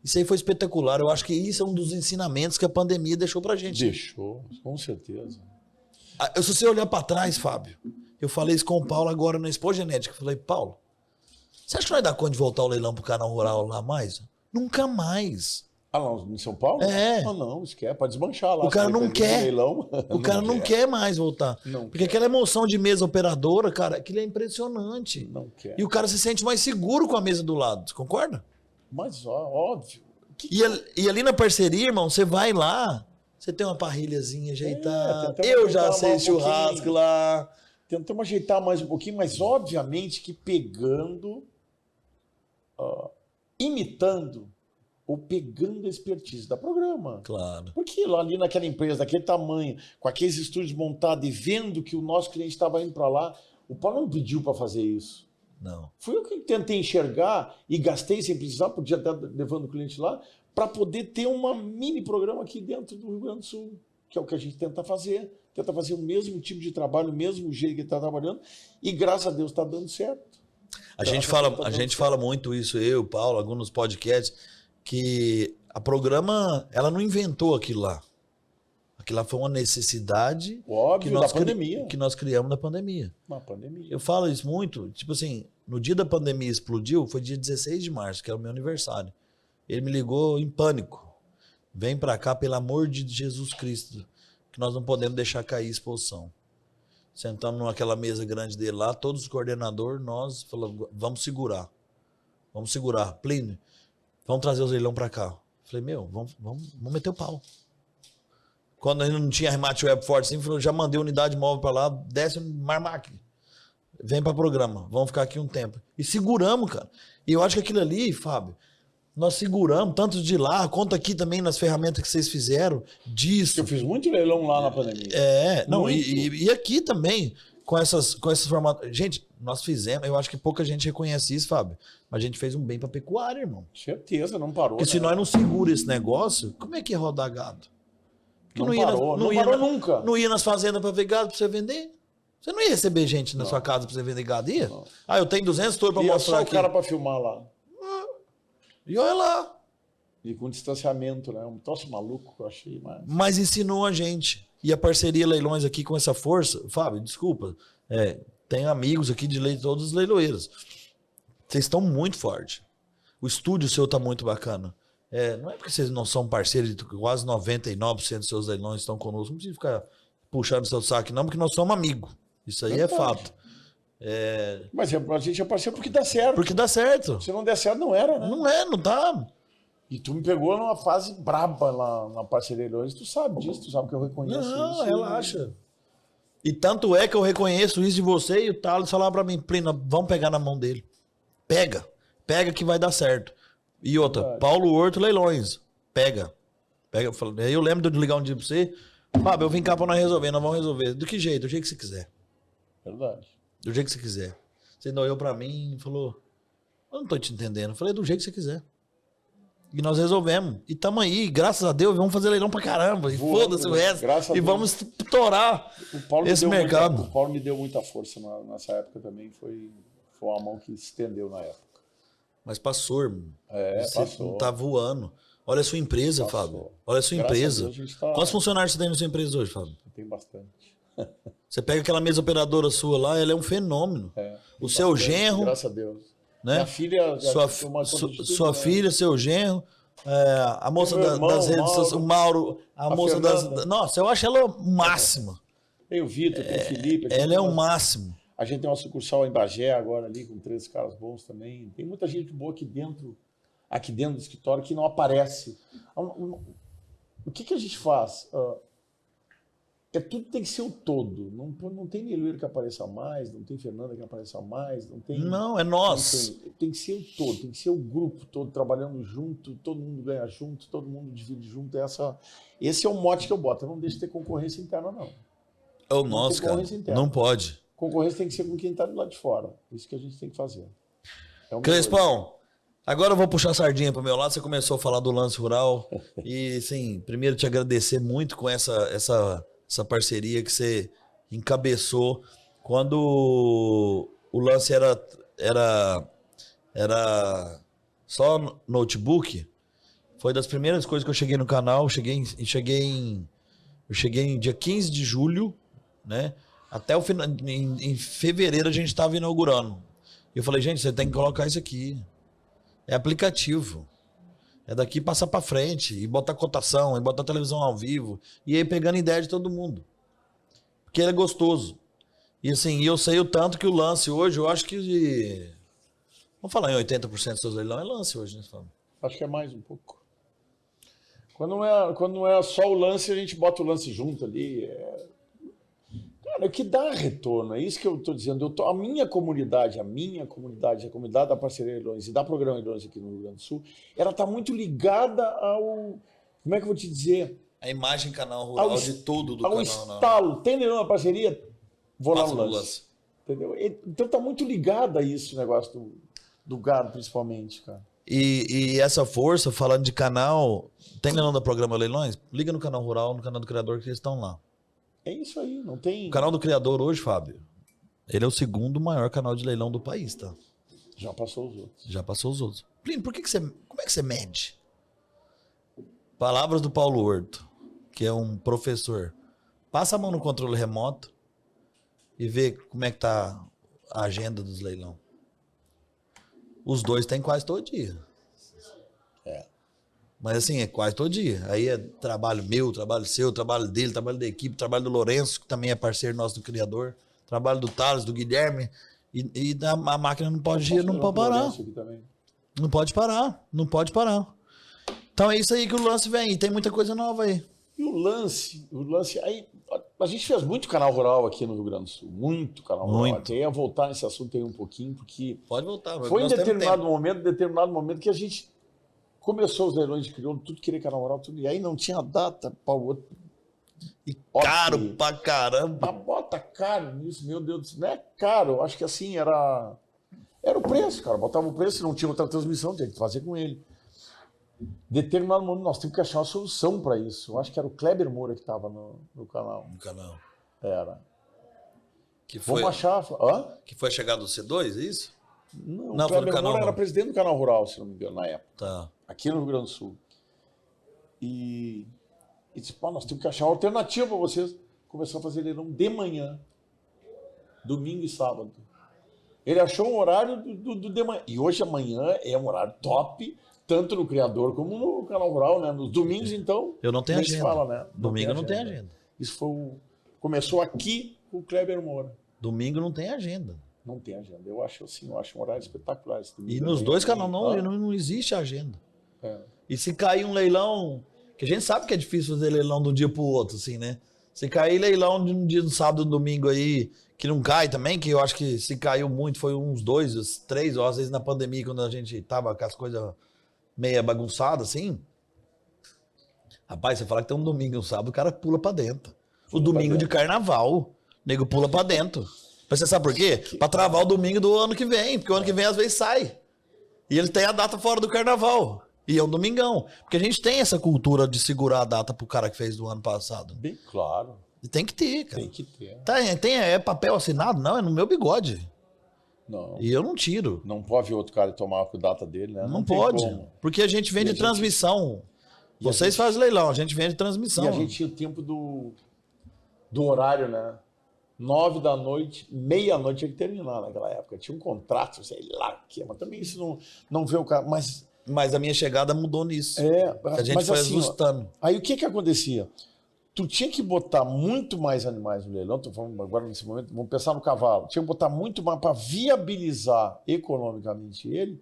Isso aí foi espetacular. Eu acho que isso é um dos ensinamentos que a pandemia deixou pra gente. Deixou, com certeza. Se você olhar pra trás, Fábio, eu falei isso com o Paulo agora na Expo Genética. Eu falei, Paulo, você acha que vai dar conta de voltar o leilão pro Canal Rural lá mais? Nunca mais. Ah, não, em São Paulo? Não, esquece, pode desmanchar lá. O cara não quer. Leilão, o cara não quer mais voltar. Porque aquela emoção de mesa operadora, cara, aquilo é impressionante. Não quer. E o cara se sente mais seguro com a mesa do lado. Você concorda? Mas, óbvio. E ali na parceria, irmão, você vai lá, você tem uma parrilhazinha ajeitada. Eu já sei churrasco lá. Tentamos ajeitar mais um pouquinho, mas obviamente que pegando, imitando ou pegando a expertise da programa. Claro. Porque ali naquela empresa, daquele tamanho, com aqueles estúdios montados e vendo que o nosso cliente estava indo para lá, o Paulo não pediu para fazer isso. Não. Fui eu que tentei enxergar e gastei sem precisar, podia estar levando o cliente lá, para poder ter uma mini programa aqui dentro do Rio Grande do Sul, que é o que a gente tenta fazer o mesmo tipo de trabalho, o mesmo jeito que ele está trabalhando, e graças a Deus está dando certo. A gente fala muito isso, eu, Paulo, alguns podcasts, que a programa, ela não inventou aquilo lá. Aquilo lá foi uma necessidade que nós criamos na pandemia. Na pandemia. Eu falo isso muito, tipo assim, no dia da pandemia explodiu, foi dia 16 de março, que era o meu aniversário. Ele me ligou em pânico. Vem pra cá, pelo amor de Jesus Cristo, que nós não podemos deixar cair a exposição. Sentamos naquela mesa grande dele lá, todos os coordenadores, nós falamos, vamos segurar. Plínio, vamos trazer os leilão pra cá. Falei, vamos meter o pau. Quando ainda não tinha remate web forte assim, já mandei unidade móvel para lá, desce mais máquina. vem para programa, vamos ficar aqui um tempo. E seguramos, cara. E eu acho que aquilo ali, Fábio, nós seguramos, tanto de lá, quanto aqui também nas ferramentas que vocês fizeram, disso. Eu fiz muito leilão lá na pandemia. Não, e aqui também, com esses formatos. Gente, nós fizemos, eu acho que pouca gente reconhece isso, Fábio, mas a gente fez um bem pra pecuária, irmão. Certeza, não parou. Porque se nós não seguramos esse negócio, como é que ia rodar gado? Não parou nunca. Não ia nas fazendas pra ver gado pra você vender? Você não ia receber gente na sua casa pra você vender gado? Ia? Não. Ah, eu tenho 200 touros pra mostrar só aqui. o cara pra filmar lá. E olha lá. E com distanciamento, né? Um troço maluco que eu achei. Mas ensinou a gente. E a parceria Leilões aqui com essa força... Fábio, desculpa. Tenho amigos aqui de todos os leiloeiros. Vocês estão muito fortes. O estúdio seu tá muito bacana. Não é porque vocês não são parceiros, quase 99% dos seus leilões estão conosco. Não precisa ficar puxando seu saco, não, porque nós somos amigos. Isso aí é fato. Mas a gente é parceiro porque dá certo. Porque dá certo. Se não der certo, não era, né? Não tá. E tu me pegou numa fase braba lá na parceria Leilões. Tu sabe disso, tu sabe que eu reconheço isso. Não, relaxa. E tanto é que eu reconheço isso de você e o Thales falava pra mim, Plina, vamos pegar na mão dele. Pega que vai dar certo. E outra, Verdade. Paulo Horto Leilões, pega. Aí eu lembro de ligar um dia pra você, Fábio, eu vim cá pra nós resolver, nós vamos resolver. Do que jeito? Do jeito que você quiser. Verdade. Do jeito que você quiser. Você não olhou pra mim e falou, eu não tô te entendendo. Eu falei, do jeito que você quiser. E nós resolvemos. E tamo aí, graças a Deus, vamos fazer leilão pra caramba. E foda-se o resto. E vamos estourar esse mercado. O Paulo me deu muita força nessa época também. Foi uma mão que se estendeu na época. Mas passou, irmão. Você passou. não tá voando. Olha a sua empresa, Fábio. Olha a sua empresa. Quantos funcionários você tem na sua empresa hoje, Fábio? Tem bastante. Você pega aquela mesa operadora sua lá, ela é um fenômeno. O seu bastante, genro. Graças a Deus. Né? Minha filha já sua filha, seu genro, a moça das redes sociais, o Mauro, a moça Fernanda. das. Nossa, eu acho ela máxima. Tem o Vitor, tem o Felipe. Ela é o máximo. A gente tem uma sucursal em Bagé agora ali, com 3 caras bons também. Tem muita gente boa aqui dentro do escritório que não aparece. O que a gente faz? Tudo tem que ser o todo. Não tem leiloeiro que apareça mais, não tem Fernanda que apareça mais, não tem. Não, é nós. Tem que ser o todo, tem que ser o grupo todo trabalhando junto, todo mundo ganha junto, todo mundo divide junto. Esse é o mote que eu boto. Eu não deixo de ter concorrência interna, não. É o nosso, cara. Não pode. Concorrência tem que ser com quem está do lado de fora. Isso que a gente tem que fazer. Crespão, agora eu vou puxar a sardinha para o meu lado. Você começou a falar do lance rural. E, sim, primeiro te agradecer muito com essa parceria que você encabeçou quando o lance era só notebook. Foi das primeiras coisas que eu cheguei no canal. Eu cheguei em dia 15 de julho, né? Até o final, em fevereiro a gente estava inaugurando. E eu falei, gente, você tem que colocar isso aqui. É aplicativo. É daqui passar para frente e botar cotação, e botar televisão ao vivo. E aí pegando ideia de todo mundo. Porque ele é gostoso. E assim, eu sei o tanto que o lance hoje, eu acho que... Vamos falar em 80% dos seus leilão é lance hoje, né, Fábio? Acho que é mais um pouco. Quando não é só o lance, a gente bota o lance junto ali. Cara, o que dá retorno, é isso que eu estou dizendo. A minha comunidade, a comunidade da Parceria Leilões e da Programa Leilões aqui no Rio Grande do Sul, ela está muito ligada ao... Como é que eu vou te dizer? A imagem canal rural de tudo do canal. Ao estalo. Tem leilão na parceria? Vou lá no lance. Entendeu? Então está muito ligado a isso o negócio do gado, principalmente, cara. E essa força, falando de canal, tem leilão da Programa Leilões? Liga no canal rural, no canal do Criador, que eles estão lá. É isso aí, não tem... O canal do Criador hoje, Fábio, ele é o segundo maior canal de leilão do país, tá? Já passou os outros. Já passou os outros. Plínio, como é que você mede? Palavras do Paulo Horto, que é um professor. Passa a mão no controle remoto e vê como é que tá a agenda dos leilão. Os dois tem quase todo dia. Mas assim, é quase todo dia. Aí é trabalho meu, trabalho seu, trabalho dele, trabalho da equipe, trabalho do Lourenço, que também é parceiro nosso do Criador, trabalho do Thales, do Guilherme. E a máquina não pode parar. Não pode parar. Então é isso aí que o lance vem. E tem muita coisa nova aí. E o lance aí, A gente fez muito canal rural aqui no Rio Grande do Sul, muito canal rural. Muito. Até ia voltar nesse assunto aí um pouquinho, porque Pode voltar. foi em nós temos determinado momento que a gente começou os leilões de crioulo, tudo queria canal rural, tudo, e aí não tinha data para o outro. E caro pra caramba. Mas bota caro nisso, meu Deus do céu. Não é caro, eu acho que assim, era o preço, cara. Botava o preço, não tinha outra transmissão, tinha que fazer com ele. Determinado momento, nós tínhamos que achar uma solução para isso. Eu acho que era o Kleber Moura que estava no canal. No canal. Era. Que foi, Vamos achar. Hã? que foi a chegada do C2, é isso? Não, o foi no Kleber canal. Moura era Não. presidente do Canal Rural, se não me engano, na época. Tá. Aqui no Rio Grande do Sul. E disse, pô, nós temos que achar uma alternativa para vocês. Começou a fazer leilão de manhã. Domingo e sábado. Ele achou um horário do de manhã. E hoje amanhã é um horário top, tanto no Criador como no Canal Rural, né? Nos domingos, então. Eu não tenho nem se agenda. fala, né? Domingo não tem agenda. Isso foi começou aqui com o Kleber Moura. Domingo não tem agenda. Não tem agenda. Eu acho assim, eu acho um horário espetacular. Esse domingo E nos de dois manhã. canais não existe agenda. É. E se cair um leilão, que a gente sabe que é difícil fazer leilão de um dia pro outro, assim, né? Se cair leilão de um dia no sábado e no domingo aí, que não cai também, que eu acho que se caiu muito, foi uns 2, 3, ou às vezes na pandemia, quando a gente tava com as coisas meia bagunçadas, assim. Rapaz, você fala que tem um domingo e um sábado, o cara pula pra dentro. O domingo de carnaval, o nego pula pra dentro. Mas você sabe por quê? Pra travar o domingo do ano que vem, porque o ano que vem às vezes sai. E ele tem a data fora do carnaval. E é um domingão. Porque a gente tem essa cultura de segurar a data pro cara que fez do ano passado. Bem claro. E tem que ter, cara. Tem que ter. É papel assinado? Não, é no meu bigode. Não. E eu não tiro. Não pode ver outro cara tomar com a data dele, né? Não tem pode. como. Porque a gente vende E a gente- transmissão. e a Vocês gente- fazem leilão, a gente vende transmissão. E a gente tinha o tempo do horário, né? 9 da noite, meia-noite tinha que terminar naquela época. Tinha um contrato, sei lá o que, mas também isso não vê o cara. Mas a minha chegada mudou nisso. A gente mas foi assim, ó, ajustando. aí o que acontecia? Tu tinha que botar muito mais animais no leilão, tô falando agora nesse momento, vamos pensar no cavalo. Tinha que botar muito mais para viabilizar economicamente ele,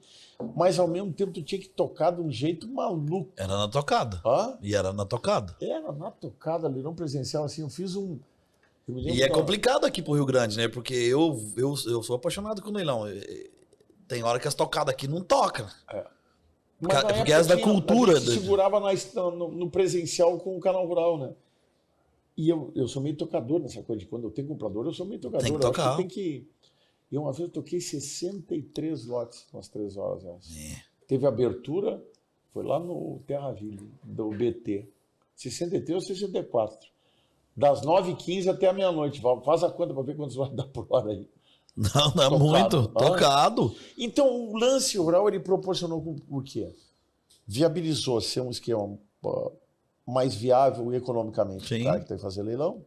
mas ao mesmo tempo tu tinha que tocar de um jeito maluco. Era na tocada. Hã? E era na tocada. Era na tocada, leilão presencial, assim, eu fiz um... eu me lembro E é da- complicado aqui pro Rio Grande, né? Porque eu sou apaixonado com leilão. Tem hora que as tocadas aqui não tocam. Mas na porque época essa da tinha- cultura a gente do- segurava no presencial com o canal rural, né? E eu sou meio tocador nessa coisa de quando eu tenho comprador, eu sou meio tocador. Tem que Eu acho tocar. tem que... E uma vez eu toquei 63 lotes, umas 3 horas. Eu acho. Teve abertura, foi lá no Terraville, do BT. 63 ou 64. Das 9h15 até a meia-noite. Faz a conta para ver quantos vai dar por hora aí. Não, não é Tocado. muito. Ah. Tocado. Então, o lance rural, ele proporcionou o quê? Viabilizou ser um esquema mais viável economicamente. Sim. O cara que tem que fazer leilão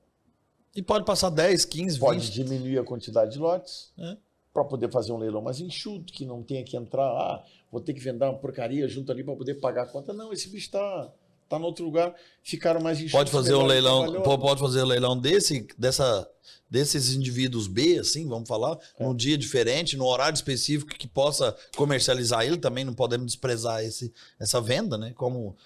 E pode passar 10, 15, pode 20. diminuir a quantidade de lotes É. para poder fazer um leilão mais enxuto, que não tenha que entrar, vou ter que vender uma porcaria junto ali para poder pagar a conta. Não, esse bicho está no outro lugar, ficaram mais enxutos. Pode fazer um melhor leilão, trabalhou. pode fazer um leilão desses indivíduos B, assim, vamos falar, num dia diferente, num horário específico que possa comercializar ele também, não podemos desprezar essa venda, né? Como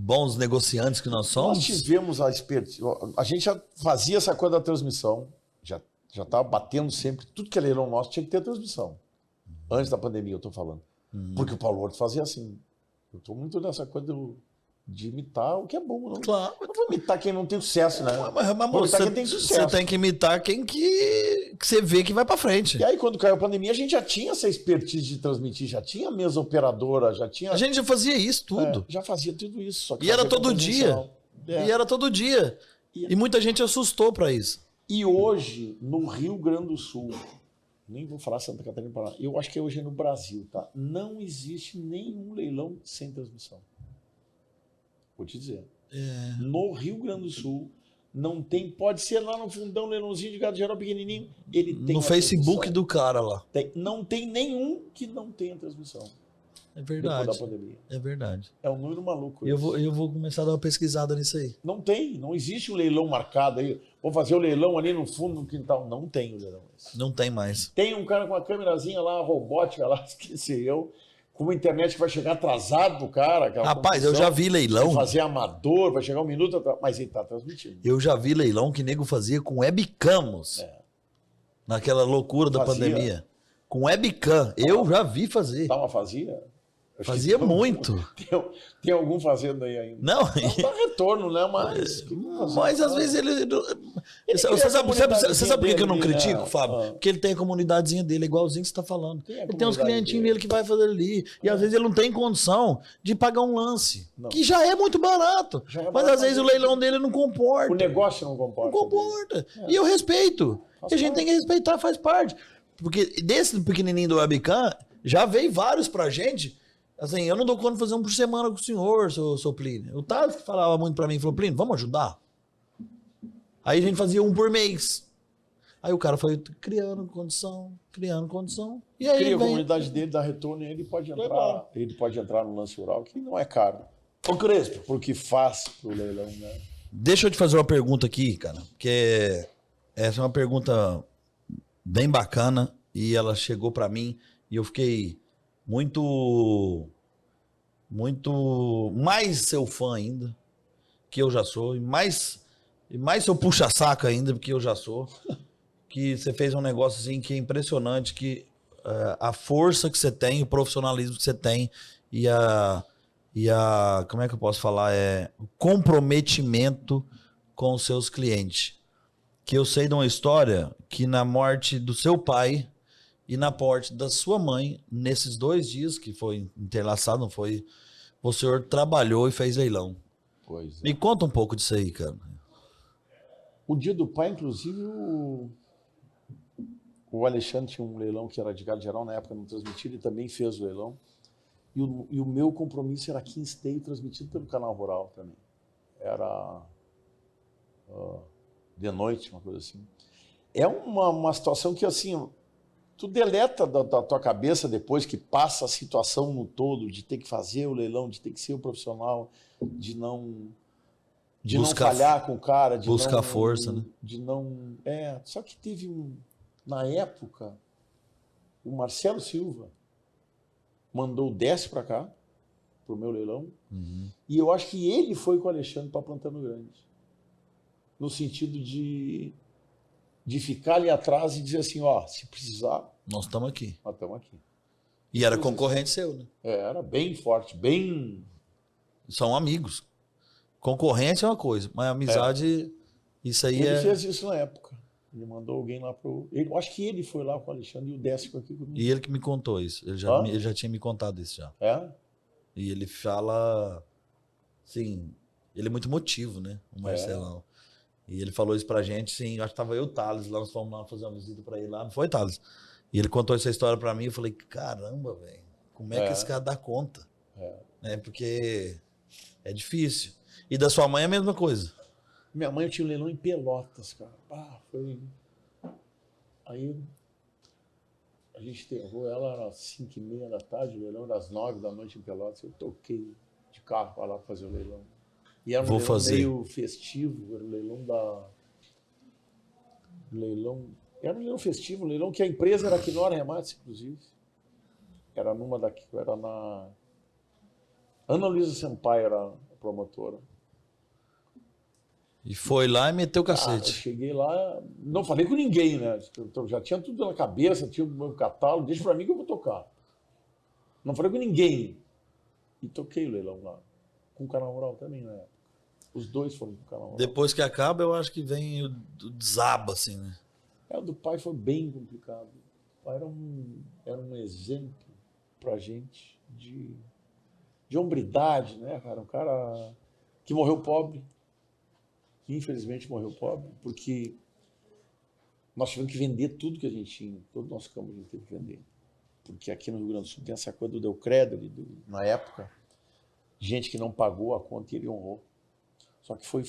bons negociantes que nós somos. Nós tivemos a expertise. A gente já fazia essa coisa da transmissão, já estava batendo sempre. Tudo que é leilão nosso tinha que ter transmissão. Antes da pandemia, eu estou falando. Porque o Paulo Horto fazia assim. Eu estou muito nessa coisa de imitar o que é bom. Não, Claro. não vou imitar quem não tem sucesso, né? Mas, Vou amor, imitar quem tem sucesso. você tem que imitar quem que você vê que vai pra frente. E aí, quando caiu a pandemia, a gente já tinha essa expertise de transmitir, já tinha mesa operadora, já tinha. A gente já fazia isso tudo. Já fazia tudo isso. Só que E era fazia com todo dia. presencial. É. E era todo dia. E- E muita gente assustou pra isso. E hoje, no Rio Grande do Sul, nem vou falar Santa Catarina e Paraná, eu acho que hoje é no Brasil, tá? Não existe nenhum leilão sem transmissão. Vou te dizer. No Rio Grande do Sul, não tem, pode ser lá no fundão, leilãozinho de gado geral pequenininho, ele tem No a Facebook transmissão. do cara lá. Não tem nenhum que não tenha transmissão. É Depois verdade. da pandemia. É verdade. É um número maluco. Eu isso. vou começar a dar uma pesquisada nisso aí. Não existe um leilão marcado aí. Vou fazer o leilão ali no fundo, no quintal. Não tem o leilão esse. Não tem mais. Tem um cara com uma câmerazinha lá, robótica lá, esqueci eu, como a internet vai chegar atrasado pro cara. Rapaz, eu já vi leilão. Vai fazer amador, vai chegar um minuto atrás. Mas ele tá transmitindo. Eu já vi leilão que nego fazia com webcamos. Naquela loucura da pandemia. Com webcam. Eu já vi fazer. Tava fazia? Fazia muito. Tem algum fazendo aí ainda? Não, dá retorno, né? Mas às vezes ele. Você sabe por que eu não critico, Fábio? Porque ele tem a comunidadezinha dele, igualzinho que você tá falando. Ele tem uns clientinhos dele que vai fazer ali. E às vezes ele não tem condição de pagar um lance. Que já é muito barato. Mas às vezes o leilão dele não comporta. O negócio não comporta. Não comporta. E eu respeito. E a gente tem que respeitar, faz parte. Porque desse pequenininho do webcam, já veio vários pra gente. Assim, eu não dou conta de fazer um por semana com o senhor, seu Plínio. O Thales que falava muito pra mim, falou, Plínio, vamos ajudar? Aí a gente fazia um por mês. Aí o cara foi criando condição. E aí cria a comunidade dele, dá retorno e ele pode entrar. Ele pode entrar no lance rural, que não é caro. Ô, Crespo. Porque faz pro leilão, né? Deixa eu te fazer uma pergunta aqui, cara. Porque essa é uma pergunta bem bacana e ela chegou pra mim e eu fiquei muito mais seu fã ainda, que eu já sou, e mais seu puxa-saco ainda, porque eu já sou, que você fez um negócio assim que é impressionante, que a força que você tem, o profissionalismo que você tem e a como é que eu posso falar, o comprometimento com os seus clientes. Que eu sei de uma história que na morte do seu pai e na morte da sua mãe, nesses 2 dias que foi interlaçado, não foi, o senhor trabalhou e fez leilão. Pois é. Me conta um pouco disso aí, cara. O dia do pai, inclusive, o Alexandre tinha um leilão que era de gado geral, na época não transmitido, ele também fez o leilão. E o meu compromisso era aqui em Esteio, transmitido pelo canal Rural também. Era de noite, uma coisa assim. É uma situação que, assim, tu deleta da tua cabeça depois que passa a situação no todo, de ter que fazer o leilão, de ter que ser o profissional, de não falhar com o cara, de buscar força, né? De não... só que teve na época, o Marcelo Silva mandou o 10 para cá, pro meu leilão, e eu acho que ele foi com o Alexandre para Plantando Grande. No sentido de ficar ali atrás e dizer assim, ó, se precisar... Nós estamos aqui. Nós estamos aqui. E era concorrente seu, né? Era bem forte, bem... São amigos. Concorrência é uma coisa, mas amizade, isso aí Ele fez isso na época. Ele mandou alguém lá pro... Eu acho que ele foi lá com o Alexandre e o Décio aqui comigo. E ele que me contou isso. Ele já tinha me contado isso já. E ele fala... Assim, ele é muito emotivo, né? O Marcelão. E ele falou isso pra gente, sim. Acho que tava eu e o Thales lá, nós fomos lá fazer uma visita pra ele lá. Não foi, Thales? E ele contou essa história pra mim. Eu falei, caramba, velho. Como é que esse cara dá conta? Né? Porque é difícil. E da sua mãe é a mesma coisa. Minha mãe, eu tinha um leilão em Pelotas, cara. Foi... Aí a gente enterrou ela, era às 5h30 da tarde, o leilão era às 9 da noite em Pelotas. Eu toquei de carro para lá fazer o leilão. E era um leilão meio festivo, era o leilão Era um leilão festivo, um leilão que a empresa era aqui no Remates, inclusive. Era na... Ana Luísa Sampaio era a promotora. E foi lá e meteu o cacete. Eu cheguei lá, não falei com ninguém, né? Eu já tinha tudo na cabeça, tinha o meu catálogo, deixa pra mim que eu vou tocar. Não falei com ninguém. E toquei o leilão lá. Com o Canal Rural também, na época. Os dois foram com o Canal Rural. Depois que acaba, eu acho que vem o desaba, assim, né? O do pai foi bem complicado. O pai era um exemplo pra gente de hombridade, né, cara? Um cara que morreu pobre. Infelizmente morreu pobre, porque nós tivemos que vender tudo que a gente tinha, todo o nosso campo a gente teve que vender. Porque aqui no Rio Grande do Sul tem essa coisa do Deucredo, na época, gente que não pagou a conta e ele honrou. Só que foi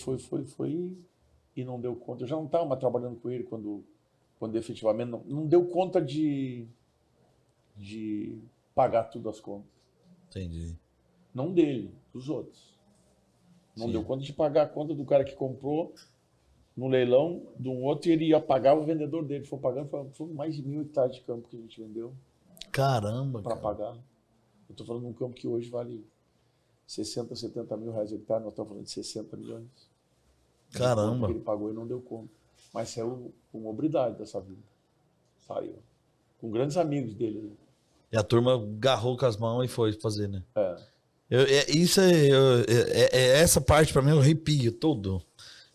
e não deu conta. Eu já não estava mais trabalhando com ele quando efetivamente não deu conta de pagar tudo as contas. Entendi. Não dele, dos outros. Não deu conta de pagar a conta do cara que comprou no leilão de um outro e ele ia pagar o vendedor dele. Foi pagando, foi mais de 1.000 hectares de campo que a gente vendeu. Caramba, para pagar. Eu estou falando de um campo que hoje vale 60, 70 mil reais hectare, nós estamos falando de 60 milhões. Caramba. Que ele pagou e não deu conta. Mas saiu com obridade dessa vida. Saiu. Com grandes amigos dele. E a turma agarrou com as mãos e foi fazer, né? Essa parte pra mim eu arrepio todo.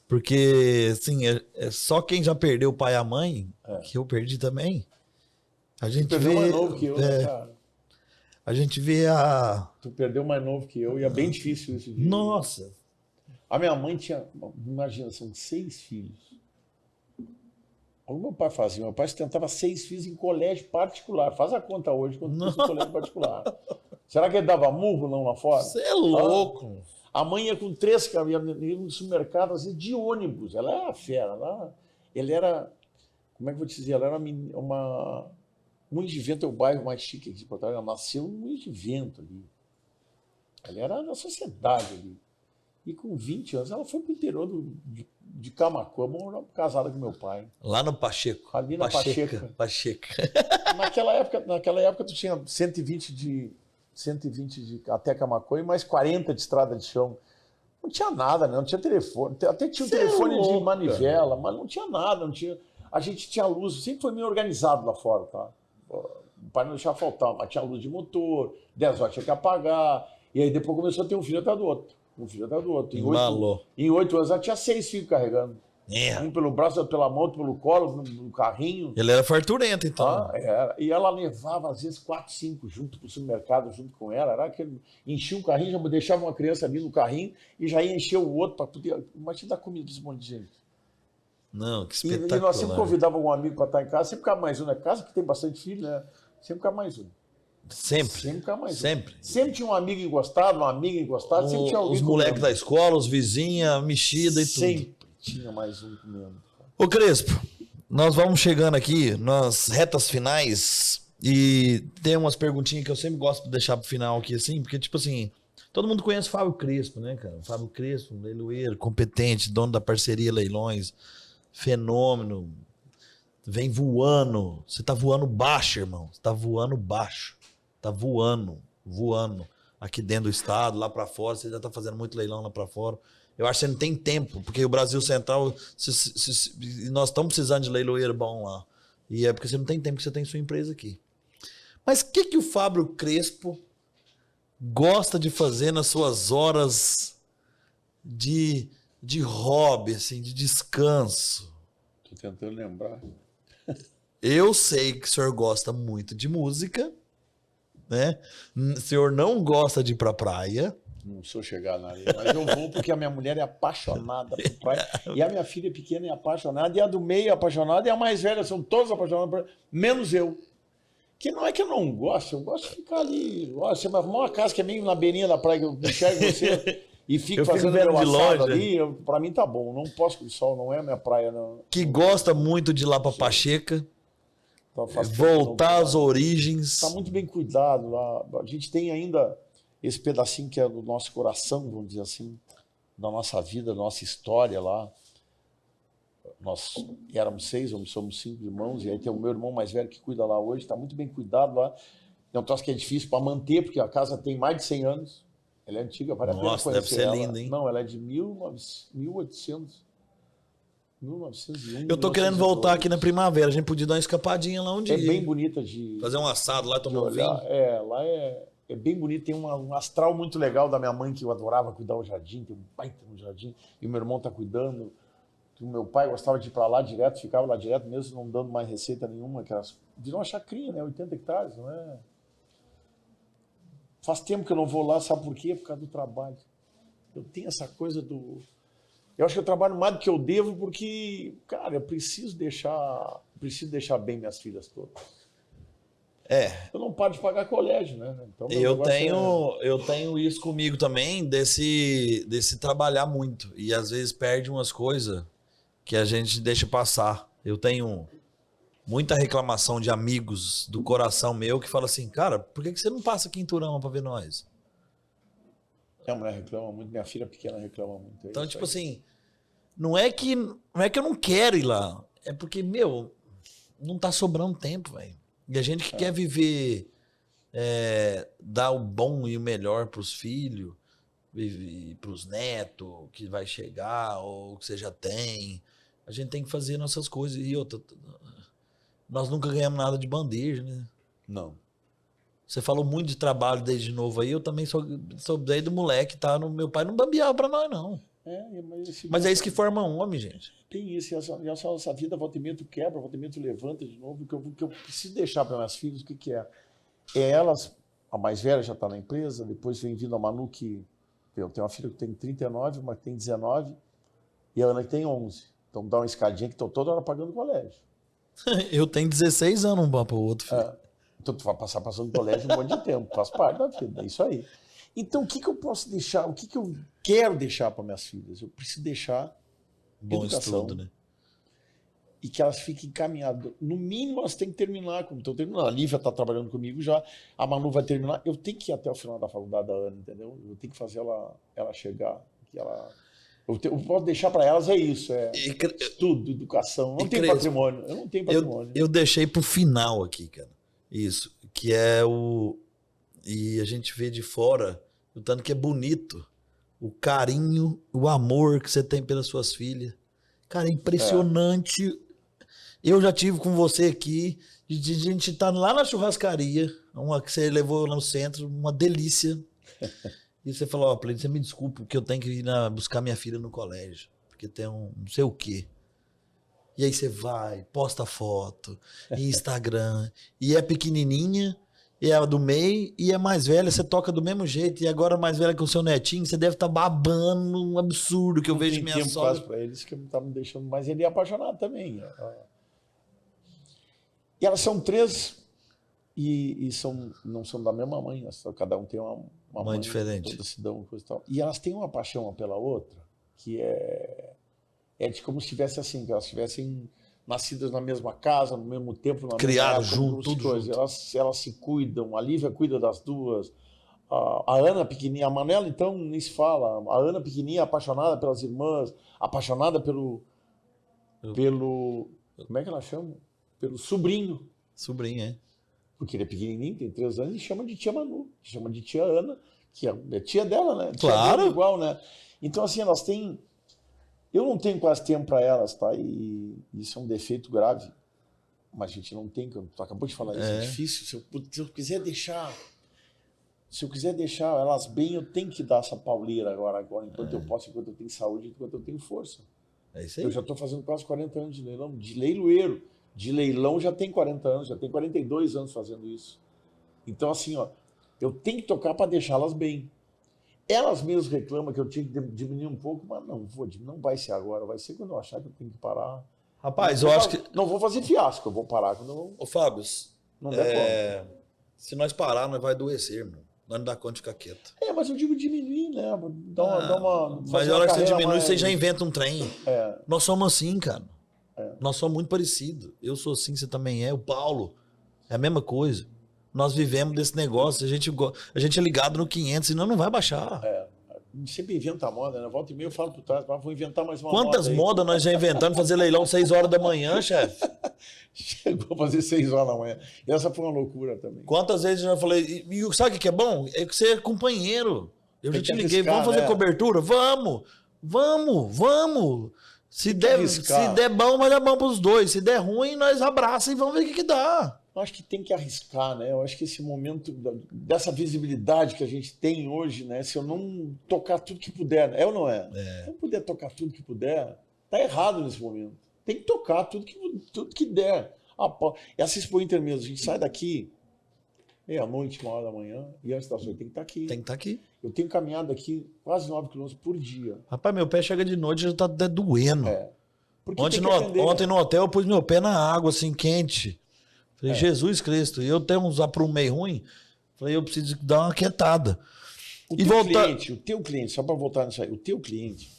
Porque, assim, é só quem já perdeu o pai e a mãe, que eu perdi também. A gente perdeu mais novo que eu, né, cara? A gente vê a... Tu perdeu mais novo que eu e é bem difícil isso. Nossa! A minha mãe tinha, imagina, são 6 filhos. O meu pai fazia, meu pai sustentava 6 filhos em colégio particular. Faz a conta hoje quando fosse em colégio particular. Será que ele dava murro não lá fora? Você é louco! A mãe ia com 3 caminhões no supermercado, às vezes de ônibus. Ela era fera. Ele era, como é que eu vou te dizer? Ela era uma... Moinhos de Vento é o bairro mais chique aqui de Porto Alegre. Ela nasceu no Moinhos de Vento ali. Ela era da sociedade ali. E com 20 anos ela foi para o interior de Camaquã, casada com meu pai. Lá no Pacheco. Ali na Pacheca. Naquela época tu tinha 120 até Camaquã e mais 40 de estrada de chão. Não tinha nada, né? Não tinha telefone. Até tinha um telefone de manivela, mas não tinha nada. Não tinha... A gente tinha luz, sempre foi meio organizado lá fora, tá? O pai não deixava faltar, mas tinha luz de motor, 10 horas tinha que apagar. E aí depois começou a ter um filho atrás do outro. Um filho atrás do outro. Em 8 anos ela tinha 6 filhos carregando. Um pelo braço, outro pela mão, outro pelo colo, no carrinho. Ele era farturento, então. E ela levava, às vezes, 4, 5 junto pro supermercado, junto com ela. Era aquele... Enchia o carrinho, já deixava uma criança ali no carrinho e já ia encher o outro para poder... Imagina dar comida para esse monte de gente. Não, que espetacular. E nós sempre convidávamos algum amigo para estar em casa, sempre ficava mais um na casa, que tem bastante filho, né? Sempre ficava mais um. Sempre tinha um amigo encostado, uma amiga encostada, sempre tinha alguém. Os moleques da escola, os vizinhos, mexida e tudo. Sempre tinha mais um comendo. Ô Crespo, nós vamos chegando aqui nas retas finais e tem umas perguntinhas que eu sempre gosto de deixar pro final aqui, assim, porque, tipo assim, todo mundo conhece o Fábio Crespo, né, cara? O Fábio Crespo, leiloeiro, competente, dono da parceria Leilões, fenômeno, vem voando. Você tá voando baixo, irmão. Você tá voando baixo. Tá voando. Aqui dentro do estado, lá pra fora, você já tá fazendo muito leilão lá pra fora. Eu acho que você não tem tempo, porque o Brasil Central, nós estamos precisando de leiloeiro bom lá. E é porque você não tem tempo, que você tem sua empresa aqui. Mas o que o Fábio Crespo gosta de fazer nas suas horas de hobby, assim, de descanso? Tô tentando lembrar. Eu sei que o senhor gosta muito de música, né? O senhor não gosta de ir pra praia. Não sou chegado na areia, mas eu vou porque a minha mulher é apaixonada por praia. E a minha filha pequena é apaixonada, e a do meio é apaixonada, e a mais velha são todos apaixonados por praia, menos eu. Que não é que eu não gosto, eu gosto de ficar ali. Você vai arrumar uma casa que é meio na beirinha da praia, que eu enxergo você e fico fazendo meu assado ali, pra mim tá bom. Não posso com o sol, não é a minha praia, não. Que gosta muito de ir lá pra Pacheca. Voltar às origens. Está muito bem cuidado lá. A gente tem ainda esse pedacinho que é do nosso coração, vamos dizer assim, da nossa vida, da nossa história lá. Nós éramos 6, somos 5 irmãos, e aí tem o meu irmão mais velho que cuida lá hoje, está muito bem cuidado lá. É um troço que é difícil para manter, porque a casa tem mais de 100 anos. Ela é antiga, vale a pena conhecer. Deve ser linda, hein? Não, ela é de 1800. 1901, eu tô querendo voltar aqui na primavera. A gente podia dar uma escapadinha lá um dia. É bem bonita de... Fazer um assado lá, tomar um vinho. Lá é bem bonito. Tem um astral muito legal da minha mãe, que eu adorava cuidar do jardim. Tem um baita no jardim. E o meu irmão tá cuidando. O meu pai gostava de ir pra lá direto, ficava lá direto, mesmo não dando mais receita nenhuma. Virou uma chacrinha, né? 80 hectares, não é? Faz tempo que eu não vou lá, sabe por quê? Por causa do trabalho. Eu tenho essa coisa do... Eu acho que eu trabalho mais do que eu devo porque, cara, eu preciso deixar bem minhas filhas todas. Eu não paro de pagar colégio, né? Então, eu tenho isso comigo também, desse trabalhar muito. E às vezes perde umas coisas que a gente deixa passar. Eu tenho muita reclamação de amigos do coração meu que falam assim, cara, por que você não passa aqui em Turama pra ver nós? Minha mulher reclama muito, minha filha pequena reclama muito. Então, tipo assim, não é que eu não quero ir lá, é porque, não tá sobrando tempo, velho. E a gente que quer viver dar o bom e o melhor para os filhos e para os netos que vai chegar ou que você já tem. A gente tem que fazer nossas coisas. E outra, nós nunca ganhamos nada de bandeja, né? Não. Você falou muito de trabalho desde novo aí, eu também sou desde moleque, tá? Meu pai não bambeava pra nós, não. Mas é isso que forma um homem, gente. Tem isso, e essa nossa vida, volta e meia tu quebra, volta e meia tu levanta de novo. O que eu preciso deixar para minhas filhas, o que é? É elas, a mais velha já está na empresa, depois vem vindo a Manu, que eu tenho uma filha que tem 39, uma que tem 19, e a Ana que tem 11. Então dá uma escadinha que estou toda hora pagando o colégio. Eu tenho 16 anos, um para o outro, filho. Então tu vai passar passando colégio um monte de tempo, faz parte da vida, é isso aí. Então o que eu posso deixar, o que eu quero deixar para minhas filhas? Eu preciso deixar bom educação, estudo, né? E que elas fiquem encaminhadas. No mínimo elas têm que terminar, como estão terminando. A Lívia está trabalhando comigo já, a Manu vai terminar. Eu tenho que ir até o final da faculdade da Ana, entendeu? Eu tenho que fazer ela chegar, que ela... Eu posso deixar para elas isso, estudo, educação. Eu não tenho patrimônio. Eu não tenho patrimônio. Eu deixei pro final aqui, cara. Isso, que é o... E a gente vê de fora o tanto que é bonito, o carinho, o amor que você tem pelas suas filhas. Cara, é impressionante. Eu já tive com você aqui, de a gente estar lá na churrascaria, uma que você levou lá no centro, uma delícia. E você falou, ó, Plínio, você me desculpa, porque eu tenho que ir buscar minha filha no colégio, porque tem um não sei o quê. E aí você vai, posta foto, Instagram, e é pequenininha, e é do meio, e é mais velha, você toca do mesmo jeito, e agora mais velha que o seu netinho, você deve estar babando um absurdo que eu vejo minha sogra. Não tem tempo para eles que tá me deixando, mas ele é apaixonado também. E elas são 3 e não são da mesma mãe, cada um tem uma mãe diferente. Todas se dão, coisa e tal. E elas têm uma paixão uma pela outra, que é de como se tivesse assim, que elas tivessem nascidas na mesma casa, no mesmo tempo, na criaram mesma junto, tudo junto. Elas se cuidam, a Lívia cuida das duas, a Ana pequenininha, a Manela então nem se fala, a Ana pequenininha apaixonada pelas irmãs, apaixonada pelo como é que ela chama? Pelo sobrinho. Sobrinho, é. Porque ele é pequenininho, tem 3 anos, e chama de tia Manu, chama de tia Ana, que é tia dela, né? Claro. Tia igual, né? Então, assim, elas têm... Eu não tenho quase tempo para elas, tá? E isso é um defeito grave. Mas a gente não tem, tu acabou de falar isso, é difícil. Se eu quiser deixar elas bem, eu tenho que dar essa pauleira agora enquanto eu posso, enquanto eu tenho saúde, enquanto eu tenho força. É isso aí. Eu já estou fazendo quase 40 anos de leilão, de leiloeiro. De leilão já tem 40 anos, já tem 42 anos fazendo isso. Então, assim, ó, eu tenho que tocar para deixá-las bem. Elas mesmas reclamam que eu tinha que diminuir um pouco, mas não vai ser agora, vai ser quando eu achar que eu tenho que parar. Rapaz, eu acho que... Não vou fazer fiasco, eu vou parar quando eu... Ô, Fábio, não der conta. Se nós parar, nós vai adoecer, mano. Nós não dá conta de ficar quieto. Mas eu digo diminuir, né? Mas na hora que você diminui, você já inventa um trem. Nós somos assim, cara. Nós somos muito parecidos. Eu sou assim, você também é. O Paulo é a mesma coisa. Nós vivemos desse negócio. A gente é ligado no 500, senão não vai baixar. Sempre inventa a moda, né? Volta e meia eu falo por trás, vou inventar mais uma Quantas moda. Modas nós já inventamos fazer leilão 6 horas da manhã, chefe? Chegou a fazer 6 horas da manhã. E essa foi uma loucura também. Quantas vezes eu já falei, e sabe o que é bom? É que você é companheiro. Eu já te liguei, vamos fazer cobertura? Vamos! Se der bom, vai dar bom pros dois. Se der ruim, nós abraçamos e vamos ver o que dá. Eu acho que tem que arriscar, né? Eu acho que esse momento dessa visibilidade que a gente tem hoje, né? Se eu não tocar tudo que puder, é ou não é? Se eu puder tocar tudo que puder, tá errado nesse momento. Tem que tocar tudo que der. Essa Expo Inter mesmo, a gente sai daqui meia-noite, 1h da manhã, e antes das 8 tem que estar aqui. Tem que estar aqui. Eu tenho caminhado aqui quase 9 km por dia. Rapaz, meu pé chega de noite e já tá doendo. Ontem no hotel eu pus meu pé na água, assim, quente. Falei, Jesus Cristo, e eu tenho uns aprum meio ruim. Falei, eu preciso dar uma quietada. O teu cliente, só para voltar nisso aí, o teu cliente,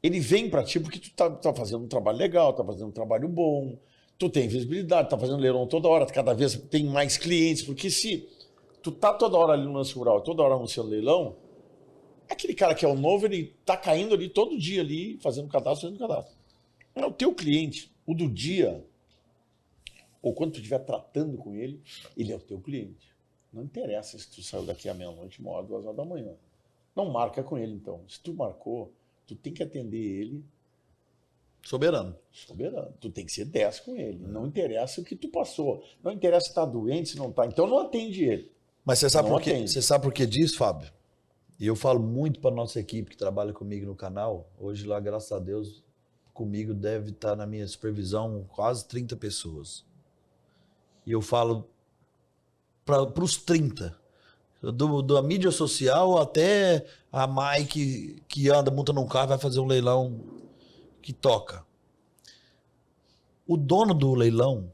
ele vem para ti porque tu tá fazendo um trabalho legal, tá fazendo um trabalho bom, tu tem visibilidade, tá fazendo leilão toda hora, cada vez tem mais clientes, porque se tu tá toda hora ali no lance rural, toda hora anunciando leilão, aquele cara que é o novo, ele tá caindo ali todo dia ali, fazendo cadastro. É o teu cliente, o do dia, ou quando tu estiver tratando com ele, ele é o teu cliente. Não interessa se tu saiu daqui à meia-noite, 1 hora, 2 horas da manhã. Não marca com ele, então. Se tu marcou, tu tem que atender ele Soberano. soberano. Tu tem que ser 10 com ele. Não interessa o que tu passou. Não interessa se tá doente, se não tá. Então não atende ele. Mas você sabe, Não por quê? atende. Você sabe por que disso, Fábio? E eu falo muito para nossa equipe que trabalha comigo no canal. Hoje lá, graças a Deus, comigo deve estar na minha supervisão quase 30 pessoas. E eu falo para os 30, da mídia social até a Mike que anda, monta num carro, vai fazer um leilão que toca. O dono do leilão,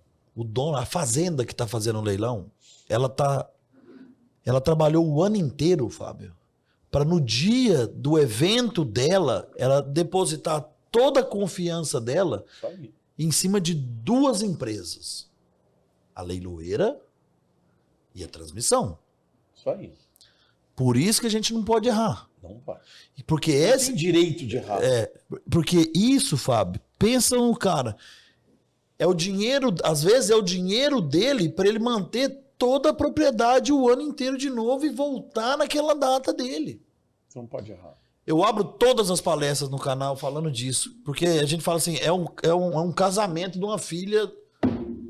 a fazenda que está fazendo o leilão, ela trabalhou o ano inteiro, Fábio, para no dia do evento dela, ela depositar toda a confiança dela Isso aí. em cima de 2 empresas. A leiloeira e a transmissão. Isso aí. Por isso que a gente não pode errar. Não vai. E porque Não esse tem direito de errar. porque isso, Fábio, pensa no cara, é o dinheiro, às vezes é o dinheiro dele para ele manter toda a propriedade o ano inteiro de novo e voltar naquela data dele. Você não pode errar. Eu abro todas as palestras no canal falando disso, porque a gente fala assim, é um casamento de uma filha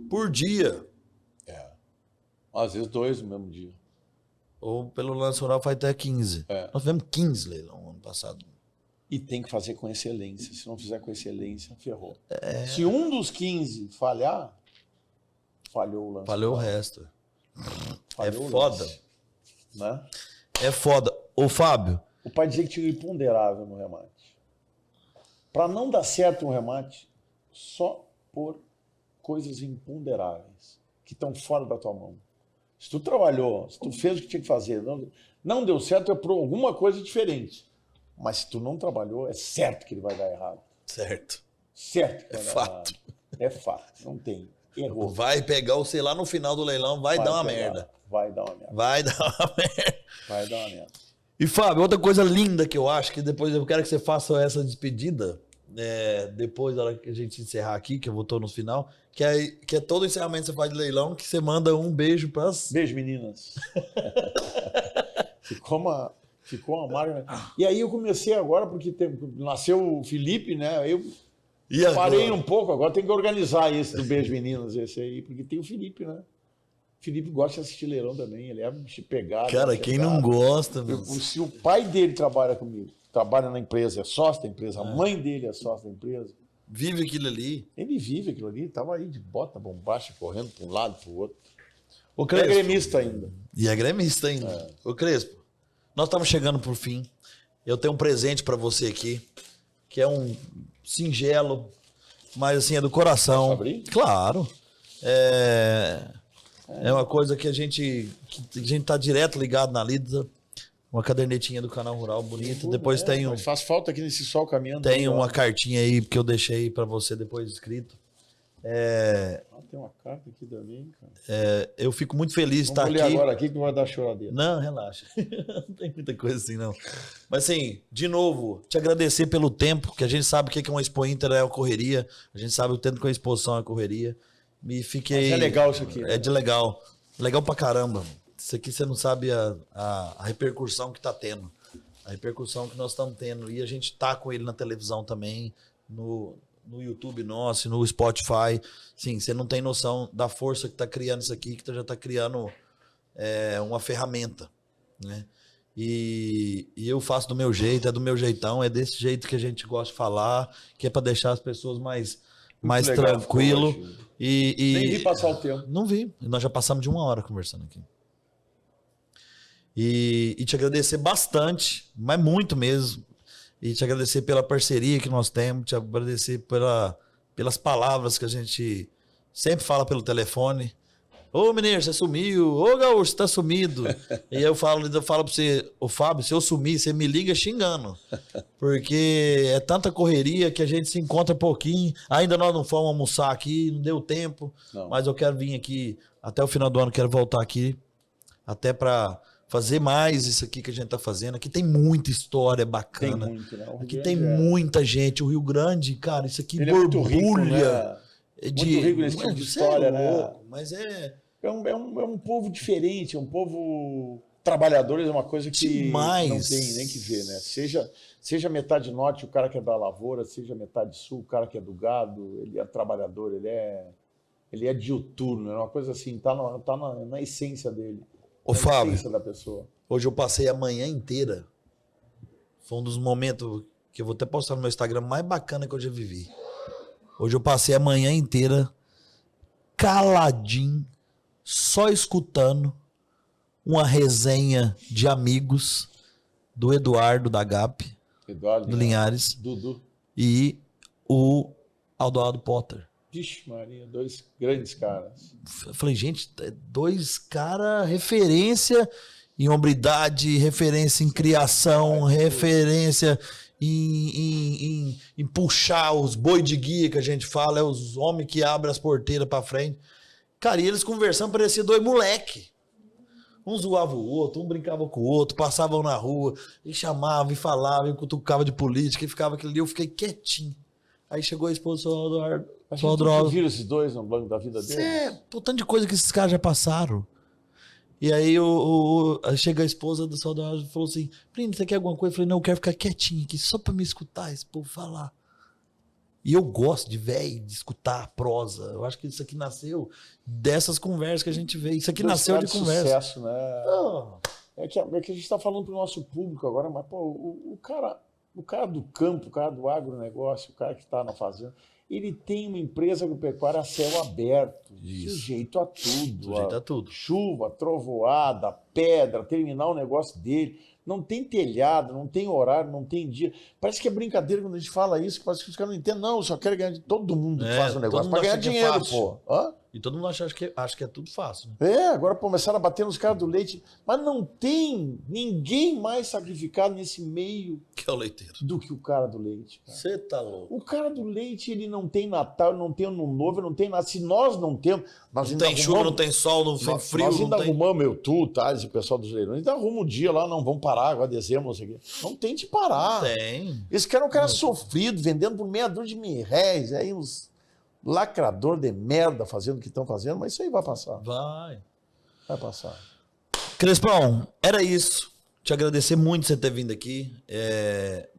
por dia. Às vezes 2 no mesmo dia. Ou pelo lance rural faz até 15. Nós tivemos 15 leilão ano passado. E tem que fazer com excelência. Se não fizer com excelência, ferrou. Se um dos 15 falhar, falhou o lance. Falhou o resto. Falhou é o foda. lance, né? É foda. Ô, Fábio, O pai dizia que tinha imponderável no remate. Para não dar certo um remate, só por coisas imponderáveis, que estão fora da tua mão. Se tu trabalhou, se tu fez o que tinha que fazer, não deu certo, é por alguma coisa diferente. Mas se tu não trabalhou, é certo que ele vai dar errado. certo. Certo que É vai dar fato. errado. É fato, não tem. Errou. Vai pegar o sei lá no final do leilão, vai dar uma pegar. merda. Vai dar uma merda. Vai dar uma merda. Vai dar uma merda. E, Fábio, outra coisa linda que eu acho, que depois eu quero que você faça essa despedida, depois da hora que a gente encerrar aqui, que eu vou tô no final, que é todo encerramento que você faz de leilão, que você manda um beijo pras... Beijo, meninas. Ficou uma marca. E aí eu comecei agora, porque nasceu o Felipe, né? Eu E agora? parei um pouco, agora tem que organizar esse do Beijo Meninas, esse aí, porque tem o Felipe, né? O Felipe gosta de assistir leilão também, ele é bicho pegado. Cara, quem não gosta, meu? Se o pai dele trabalha comigo, trabalha na empresa, é sócio da empresa, a mãe dele é sócio da empresa, Vive aquilo ali. ele vive aquilo ali, tava aí de bota bombacha, correndo para um lado, para o outro. Ô, É Crespo. gremista ainda. E é gremista ainda. Ô, Crespo, nós estamos chegando por fim. Eu tenho um presente para você aqui, que é um singelo, mas assim, é do coração. Posso abrir? Claro. É uma coisa que a gente tá direto ligado na lida. Uma cadernetinha do Canal Rural bonita. Depois tem Mas faz falta aqui nesse sol caminhando. tem aí, ó. uma cartinha aí que eu deixei para você depois escrito. Tem uma carta aqui também, cara. Eu fico muito feliz de Vamos estar ler aqui. agora aqui que vai dar choradeira. Não, relaxa. Não tem muita coisa assim, não. Mas assim, de novo, te agradecer pelo tempo, que a gente sabe o que é uma Expo Inter é a correria. A gente sabe o tanto que a exposição é a correria. Me fiquei... Mas é legal isso aqui, né? É de legal. Legal pra caramba. Isso aqui você não sabe a repercussão que tá tendo. A repercussão que nós estamos tendo. E a gente tá com ele na televisão também, no YouTube nosso, no Spotify. Sim, você não tem noção da força que tá criando isso aqui, que já tá criando uma ferramenta, né? E eu faço do meu jeito, é do meu jeitão, é desse jeito que a gente gosta de falar, que é para deixar as pessoas mais legal, tranquilo. ficou ótimo. E Nem vi passar o tempo. não vi. Nós já passamos de 1 hora conversando aqui. E te agradecer bastante, mas muito mesmo. E te agradecer pela parceria que nós temos, te agradecer pelas palavras que a gente sempre fala pelo telefone. Ô, mineiro, você sumiu. Ô, gaúcho, você tá sumido. E eu falo pra você, ô, Fábio, se eu sumir, você me liga xingando. Porque é tanta correria que a gente se encontra pouquinho. Ainda nós não fomos almoçar aqui, não deu tempo. Não. Mas eu quero vir aqui, até o final do ano, quero voltar aqui. Até pra fazer mais isso aqui que a gente tá fazendo. Aqui tem muita história Tem bacana. muito, né? O Rio Aqui Grande tem é- muita gente. O Rio Grande, cara, isso aqui Ele é muito borbulha. rico, né? Muito rico nesse tipo de Você é história, né? louco, mas É um povo diferente, é um povo trabalhador, é uma coisa que Demais. não tem nem que ver, né? Seja metade norte, o cara que é da lavoura, seja metade sul, o cara que é do gado, ele é trabalhador, ele é diuturno, é uma coisa assim, tá na essência dele. Ô, na Fábio, essência da pessoa. hoje eu passei a manhã inteira. Foi um dos momentos que eu vou até postar no meu Instagram mais bacana que eu já vivi. Hoje eu passei a manhã inteira caladinho, só escutando uma resenha de amigos do Eduardo da GAP, Eduardo, do Linhares, Dudu. e o Aldoado Potter. Vixe Maria, 2 grandes caras. Eu falei, gente, 2 caras referência em hombridade, referência em criação, referência em puxar os boi de guia que a gente fala, é os homens que abrem as porteiras pra frente. Cara, e eles conversando, parecia 2 moleque. Um zoava o outro, um brincava com o outro, passavam na rua, e chamavam, e falavam, e cutucavam de política, e ficava aquilo ali, eu fiquei quietinho. Aí chegou a esposa do seu Eduardo. A gente não viu esses 2 no banco da vida deles? Pô, tanto de coisa que esses caras já passaram. E aí chega a esposa do seu Eduardo e falou assim, primo, você quer alguma coisa? Eu falei, não, eu quero ficar quietinho aqui, só pra me escutar esse povo falar. E eu gosto de escutar a prosa. Eu acho que isso aqui nasceu dessas conversas que a gente vê. Isso aqui nasceu de conversa. Sucesso, né? É que a gente está falando para o nosso público agora, mas pô, o cara do campo, o cara do agronegócio, o cara que está na fazenda, ele tem uma empresa agropecuária a céu aberto, sujeito a tudo. Sujeito a tudo. Chuva, trovoada, pedra, terminar o negócio dele. Não tem telhado, não tem horário, não tem dia. Parece que é brincadeira quando a gente fala isso, parece que os caras não entendem. Não, eu só quero ganhar de todo mundo que faz o negócio para ganhar dinheiro, pô. Hã? E todo mundo acha que é tudo fácil. Né? Agora começaram a bater nos caras do leite. Mas não tem ninguém mais sacrificado nesse meio que é o leiteiro do que o cara do leite. Você tá louco. O cara do leite, ele não tem Natal, não tem Ano Novo, não tem nada. Se nós não temos... Nós não tem chuva, não tem sol, não tem frio. Nós ainda arrumamos, Thales e o pessoal dos leilões, ainda arruma um dia lá, não, vamos parar agora, dezembro, não sei o quê. Não tem de parar. Tem. Esse cara é um cara sofrido, vendendo por meia dúzia de R$1.000, aí uns lacrador de merda fazendo o que estão fazendo, mas isso aí vai passar. Vai passar. Crespão, era isso. Te agradecer muito você ter vindo aqui.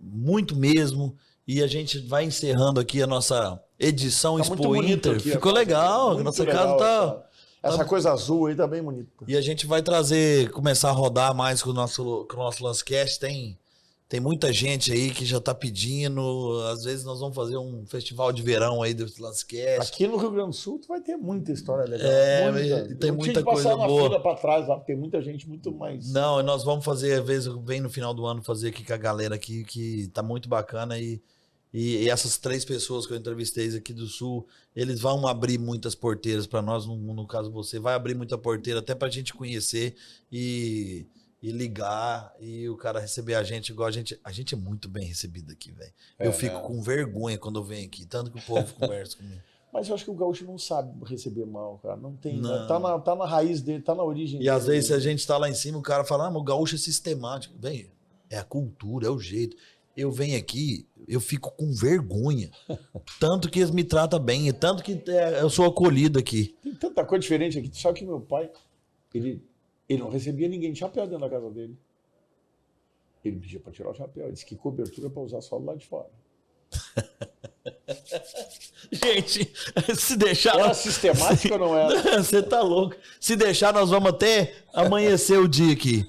Muito mesmo. E a gente vai encerrando aqui a nossa edição Expo Inter. Aqui, ficou legal. A nossa casa tá... Essa coisa azul aí tá bem bonita. E a gente vai começar a rodar mais com o nosso Lancecast. Tem muita gente aí que já tá pedindo. Às vezes nós vamos fazer um festival de verão aí do Lancecast. Aqui no Rio Grande do Sul tu vai ter muita história legal. Tem muita coisa boa. Passar na fila pra trás lá, tem muita gente muito mais... Não, nós vamos fazer, às vezes, vem no final do ano fazer aqui com a galera aqui, que tá muito bacana. E essas 3 pessoas que eu entrevistei aqui do Sul, eles vão abrir muitas porteiras para nós, no caso você, vai abrir muita porteira até pra gente conhecer e ligar e o cara receber a gente igual a gente é muito bem recebido aqui, velho. Eu fico com vergonha quando eu venho aqui, tanto que o povo conversa comigo. Mas eu acho que o gaúcho não sabe receber mal, cara. Não tem. Não. Tá na raiz dele, tá na origem dele. E às vezes se a gente tá lá em cima, o cara fala, mas o gaúcho é sistemático. Bem, é a cultura, é o jeito. Eu venho aqui, eu fico com vergonha. Tanto que eles me tratam bem, tanto que eu sou acolhido aqui. Tem tanta coisa diferente aqui. Só que meu pai, ele não recebia ninguém de chapéu dentro da casa dele. Ele pedia para tirar o chapéu. Ele disse que cobertura para usar só do lado de fora. Gente, se deixar... Era sistemático ou não era? Você tá louco. Se deixar, nós vamos até amanhecer o dia aqui.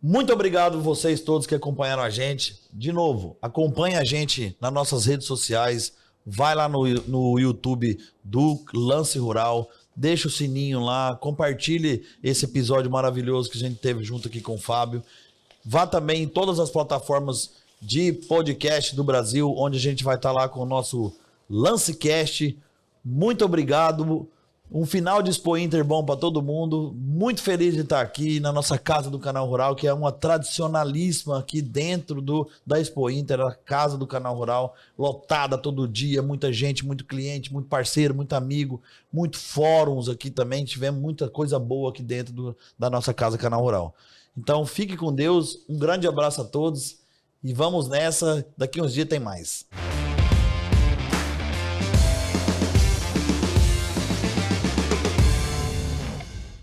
Muito obrigado vocês todos que acompanharam a gente. De novo, acompanhe a gente nas nossas redes sociais. Vai lá no YouTube do Lance Rural. Deixa o sininho lá. Compartilhe esse episódio maravilhoso que a gente teve junto aqui com o Fábio. Vá também em todas as plataformas de podcast do Brasil, onde a gente vai estar lá com o nosso Lancecast. Muito obrigado. Um final de Expo Inter bom para todo mundo. Muito feliz de estar aqui na nossa casa do Canal Rural, que é uma tradicionalíssima aqui dentro da Expo Inter, a casa do Canal Rural, lotada todo dia, muita gente, muito cliente, muito parceiro, muito amigo, muito fóruns aqui também. Tivemos muita coisa boa aqui dentro da nossa casa Canal Rural. Então, fique com Deus. Um grande abraço a todos e vamos nessa. Daqui uns dias tem mais.